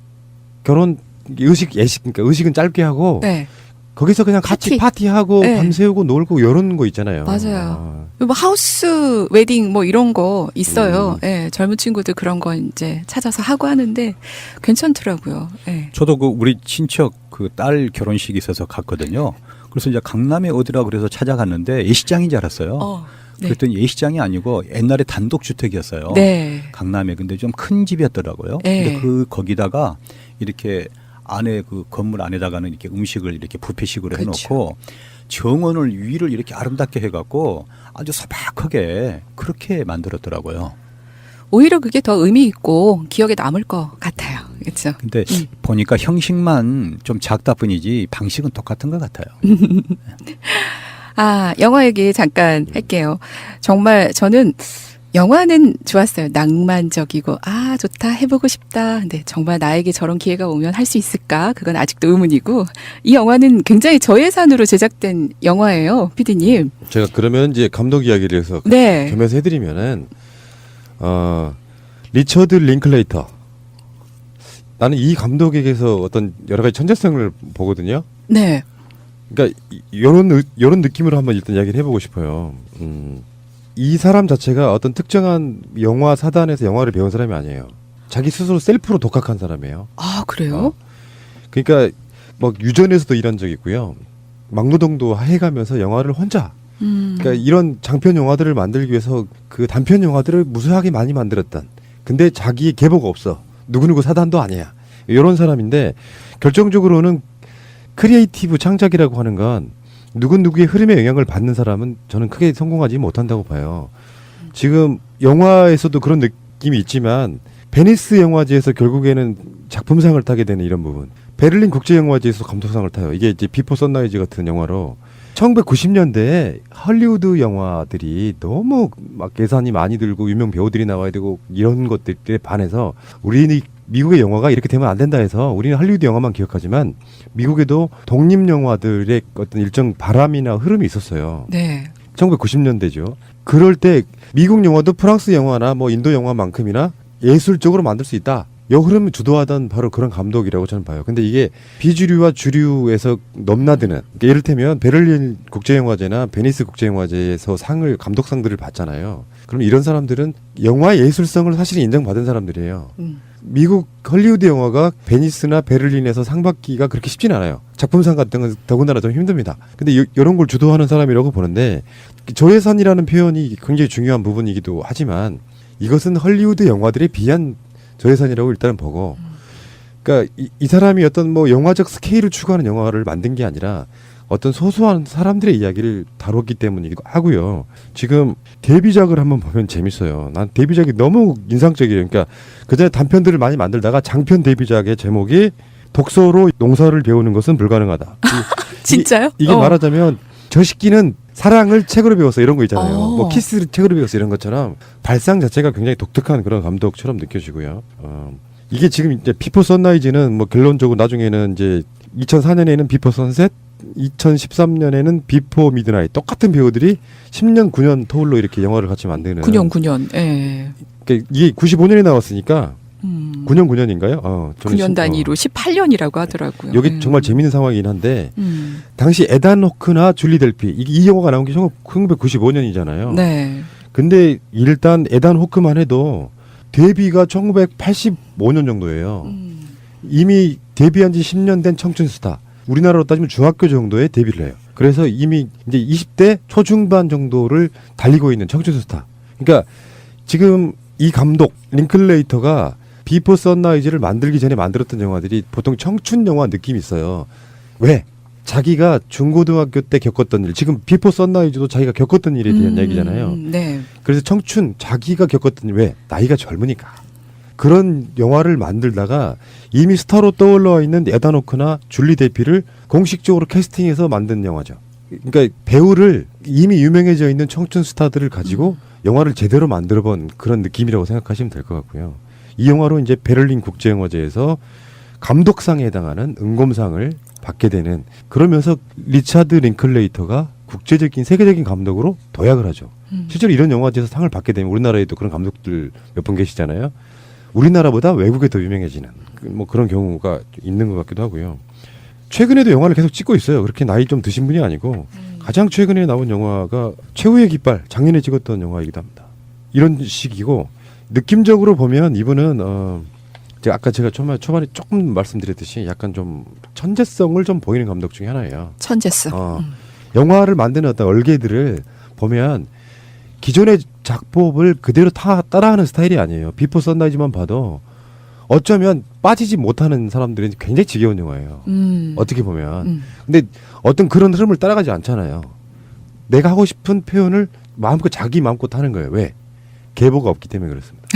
예식, 그러니까 의식은 짧게 하고 네. 거기서 그냥 같이 파티하고 네. 밤새우고 놀고 이런 거 있잖아요. 맞아요. 뭐 하우스 웨딩 뭐 이런 거 있어요. 예, 젊은 친구들 그런 거 이제 찾아서 하고 하는데 괜찮더라고요. 예. 저도 그 우리 친척 그 딸 결혼식이 있어서 갔거든요. 그래서 이제 강남에 어디라 그래서 찾아갔는데 예식장인 줄 알았어요. 네. 그랬더니 예식장이 아니고 옛날에 단독주택이었어요. 네. 강남에. 근데 좀 큰 집이었더라고요. 네. 근데 거기다가 이렇게 안에 그 건물 안에다가는 이렇게 음식을 이렇게 뷔페식으로 해놓고 정원을 위를 이렇게 아름답게 해갖고 아주 소박하게 그렇게 만들었더라고요. 오히려 그게 더 의미 있고 기억에 남을 것 같아요. 그렇죠? 근데 보니까 형식만 좀 작다 뿐이지 방식은 똑같은 것 같아요. 영화 얘기 잠깐 할게요. 정말 저는 영화는 좋았어요. 낭만적이고 좋다 해보고 싶다. 근데 정말 나에게 저런 기회가 오면 할 수 있을까? 그건 아직도 의문이고 이 영화는 굉장히 저예산으로 제작된 영화예요. PD님. 제가 그러면 이제 감독 이야기를 해서 네. 겸해서 해드리면은 리처드 링클레이터. 나는 이 감독에게서 어떤 여러 가지 천재성을 보거든요. 네. 그러니까 이런 느낌으로 한번 일단 이야기를 해보고 싶어요. 이 사람 자체가 어떤 특정한 영화 사단에서 영화를 배운 사람이 아니에요. 자기 스스로 셀프로 독학한 사람이에요. 그래요? 그러니까 뭐 유전에서도 일한 적이 있고요. 막노동도 해가면서 영화를 혼자. 그러니까 이런 장편 영화들을 만들기 위해서 그 단편 영화들을 무수하게 많이 만들었던. 근데 자기의 계보가 없어. 누구누구 사단도 아니야. 이런 사람인데 결정적으로는 크리에이티브 창작이라고 하는 건 누구누구의 흐름에 영향을 받는 사람은 저는 크게 성공하지 못한다고 봐요. 지금 영화에서도 그런 느낌이 있지만 베니스 영화제에서 결국에는 작품상을 타게 되는 이런 부분. 베를린 국제영화제에서 감독상을 타요. 이게 이제 비포 선라이즈 같은 영화로 1990년대에 헐리우드 영화들이 너무 막 예산이 많이 들고 유명 배우들이 나와야 되고 이런 것들에 반해서 우리 미국의 영화가 이렇게 되면 안 된다 해서 우리는 할리우드 영화만 기억하지만 미국에도 독립 영화들의 어떤 일정 바람이나 흐름이 있었어요. 네. 1990년대죠. 그럴 때 미국 영화도 프랑스 영화나 뭐 인도 영화만큼이나 예술적으로 만들 수 있다. 이 흐름을 주도하던 바로 그런 감독이라고 저는 봐요. 근데 이게 비주류와 주류에서 넘나드는, 그러니까 예를테면 베를린 국제영화제나 베니스 국제영화제에서 감독상들을 받잖아요. 그럼 이런 사람들은 영화의 예술성을 사실은 인정받은 사람들이에요. 미국 헐리우드 영화가 베니스나 베를린에서 상 받기가 그렇게 쉽진 않아요. 작품상 같은 건 더군다나 좀 힘듭니다. 근데 이런 걸 주도하는 사람이라고 보는데 저예산이라는 표현이 굉장히 중요한 부분이기도 하지만 이것은 헐리우드 영화들에 비한 저예산이라고 일단은 보고, 그러니까 이 사람이 어떤 뭐 영화적 스케일을 추구하는 영화를 만든 게 아니라 어떤 소소한 사람들의 이야기를 다뤘기 때문이기도 하고요. 지금 데뷔작을 한번 보면 재밌어요. 난 데뷔작이 너무 인상적이에요. 그러니까 그전에 단편들을 많이 만들다가 장편 데뷔작의 제목이 독서로 농사를 배우는 것은 불가능하다. 진짜요? 이게 말하자면 저 시끼는 사랑을 책으로 배웠어 이런 거 있잖아요. 뭐 키스를 책으로 배웠어 이런 것처럼 발상 자체가 굉장히 독특한 그런 감독처럼 느껴지고요. 이게 지금 이제 비포 선라이즈는 뭐 결론적으로 나중에는 이제 2004년에는 비포 선셋, 2013년에는 비포 미드나잇 똑같은 배우들이 10년 9년 터울로 이렇게 영화를 같이 만드는. 9년. 예. 그러니까 이게 95년에 나왔으니까 9년인가요? 9년 단위로 18년이라고 하더라고요. 여기 정말 재밌는 상황이긴 한데 당시 에단 호크나 줄리 델피 이 영화가 나온 게 1995년이잖아요. 네. 근데 일단 에단 호크만 해도 데뷔가 1985년 정도예요. 이미 데뷔한 지 10년 된 청춘 스타. 우리나라로 따지면 중학교 정도에 데뷔를 해요. 그래서 이미 이제 20대 초중반 정도를 달리고 있는 청춘 스타. 그러니까 지금 이 감독 링클레이터가 비포 선라이즈를 만들기 전에 만들었던 영화들이 보통 청춘 영화 느낌이 있어요. 왜? 자기가 중고등학교 때 겪었던 일, 지금 비포 선라이즈도 자기가 겪었던 일에 대한 얘기잖아요. 네. 그래서 청춘, 자기가 겪었던 일, 왜? 나이가 젊으니까. 그런 영화를 만들다가 이미 스타로 떠올라 있는 에단 호크나 줄리 데피를 공식적으로 캐스팅해서 만든 영화죠. 그러니까 배우를 이미 유명해져 있는 청춘 스타들을 가지고 영화를 제대로 만들어본 그런 느낌이라고 생각하시면 될 것 같고요. 이 영화로 이제 베를린 국제영화제에서 감독상에 해당하는 은검상을 받게 되는, 그러면서 리차드 링클레이터가 국제적인 세계적인 감독으로 도약을 하죠. 실제로 이런 영화제에서 상을 받게 되면 우리나라에도 그런 감독들 몇 분 계시잖아요. 우리나라보다 외국에 더 유명해지는 뭐 그런 경우가 있는 것 같기도 하고요. 최근에도 영화를 계속 찍고 있어요. 그렇게 나이 좀 드신 분이 아니고 가장 최근에 나온 영화가 최후의 깃발, 작년에 찍었던 영화이기도 합니다. 이런 식이고, 느낌적으로 보면 이분은 제가 초반에 조금 말씀드렸듯이 약간 좀 천재성을 좀 보이는 감독 중에 하나예요. 천재성. 영화를 만드는 어떤 얼개들을 보면 기존의 작법을 그대로 따라하는 스타일이 아니에요. 비포 선라이즈만 봐도 어쩌면 빠지지 못하는 사람들은 굉장히 지겨운 영화예요. 어떻게 보면. 근데 어떤 그런 흐름을 따라가지 않잖아요. 내가 하고 싶은 표현을 마음껏 자기 마음껏 하는 거예요. 왜? 계보가 없기 때문에 그렇습니다.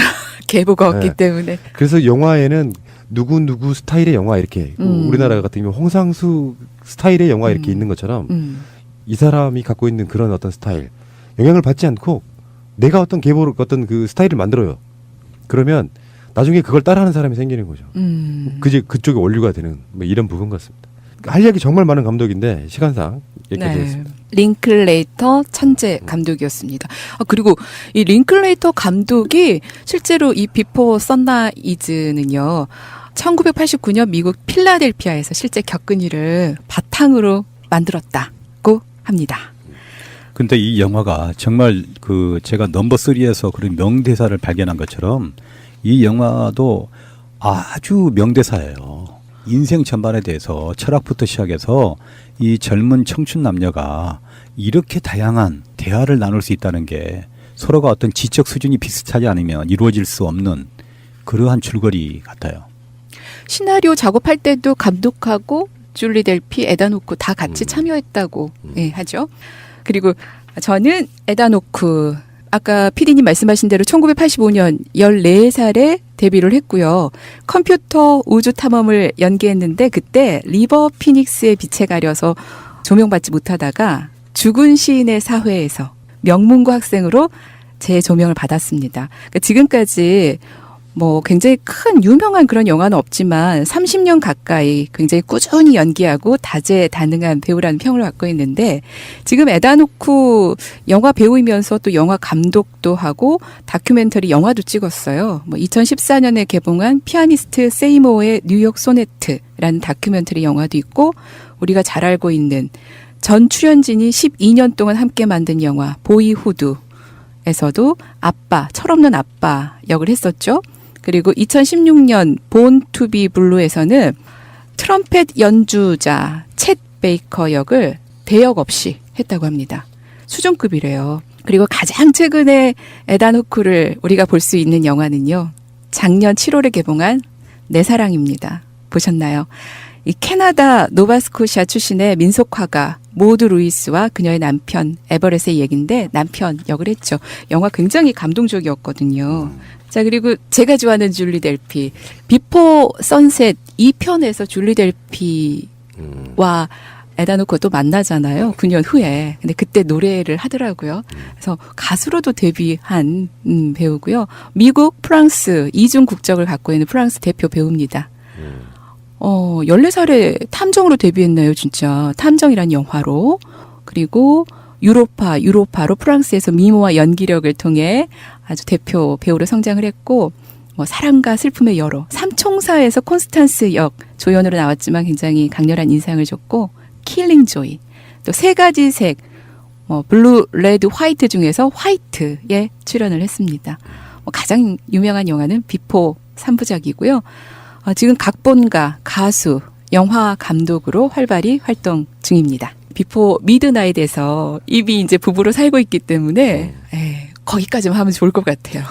계보가 없기 때문에. 그래서 영화에는 누구 스타일의 영화 이렇게 우리나라 같은 경우 홍상수 스타일의 영화 이렇게 있는 것처럼 이 사람이 갖고 있는 그런 어떤 스타일, 영향을 받지 않고 내가 어떤 계보를 어떤 그 스타일을 만들어요. 그러면 나중에 그걸 따라하는 사람이 생기는 거죠. 그쪽에 원류가 되는 뭐 이런 부분 같습니다. 할 얘기 정말 많은 감독인데 시간상 여기까지 하겠습니다. 링클레이터 천재 감독이었습니다. 그리고 이 링클레이터 감독이 실제로 이 비포 선라이즈는요, 1989년 미국 필라델피아에서 실제 겪은 일을 바탕으로 만들었다고 합니다. 근데 이 영화가 정말 제가 넘버 3에서 그런 명대사를 발견한 것처럼 이 영화도 아주 명대사예요. 인생 전반에 대해서 철학부터 시작해서 이 젊은 청춘 남녀가 이렇게 다양한 대화를 나눌 수 있다는 게 서로가 어떤 지적 수준이 비슷하지 않으면 이루어질 수 없는 그러한 줄거리 같아요. 시나리오 작업할 때도 감독하고 줄리 델피, 에단 호크 다 같이 참여했다고 하죠. 그리고 저는 에단 호크, 아까 PD님 말씀하신 대로 1985년 14살에 데뷔를 했고요. 컴퓨터 우주 탐험을 연기했는데 그때 리버 피닉스의 빛에 가려서 조명받지 못하다가 죽은 시인의 사회에서 명문고 학생으로 재조명을 받았습니다. 그러니까 지금까지 뭐 굉장히 큰 유명한 그런 영화는 없지만 30년 가까이 굉장히 꾸준히 연기하고 다재다능한 배우라는 평을 받고 있는데, 지금 에단 호크 영화 배우이면서 또 영화 감독도 하고 다큐멘터리 영화도 찍었어요. 뭐 2014년에 개봉한 피아니스트 세이모어의 뉴욕 소네트라는 다큐멘터리 영화도 있고, 우리가 잘 알고 있는 전 출연진이 12년 동안 함께 만든 영화 보이후드에서도 아빠, 철없는 아빠 역을 했었죠. 그리고 2016년 본 투 비 블루에서는 트럼펫 연주자 챗 베이커 역을 대역 없이 했다고 합니다. 수준급이래요. 그리고 가장 최근에 에단 호크를 우리가 볼 수 있는 영화는요, 작년 7월에 개봉한 내 사랑입니다. 보셨나요? 이 캐나다 노바스코시아 출신의 민속화가 모드 루이스와 그녀의 남편 에버렛의 얘기인데 남편 역을 했죠. 영화 굉장히 감동적이었거든요. 자, 그리고 제가 좋아하는 줄리 델피, 비포 선셋 2편에서 줄리 델피와 에단 호크도 만나잖아요. 9년 후에. 근데 그때 노래를 하더라고요. 그래서 가수로도 데뷔한 배우고요. 미국, 프랑스 이중 국적을 갖고 있는 프랑스 대표 배우입니다. 14살에 탐정으로 데뷔했나요, 진짜. 탐정이라는 영화로. 그리고 유로파로 프랑스에서 미모와 연기력을 통해 아주 대표 배우로 성장을 했고, 뭐 사랑과 슬픔의 여로, 삼총사에서 콘스탄스 역 조연으로 나왔지만 굉장히 강렬한 인상을 줬고, 킬링 조이, 또 세 가지 색, 블루, 레드, 화이트 중에서 화이트에 출연을 했습니다. 가장 유명한 영화는 비포 3부작이고요. 지금 각본가, 가수, 영화 감독으로 활발히 활동 중입니다. 비포 미드나잇에서 이미 이제 부부로 살고 있기 때문에 거기까지만 하면 좋을 것 같아요.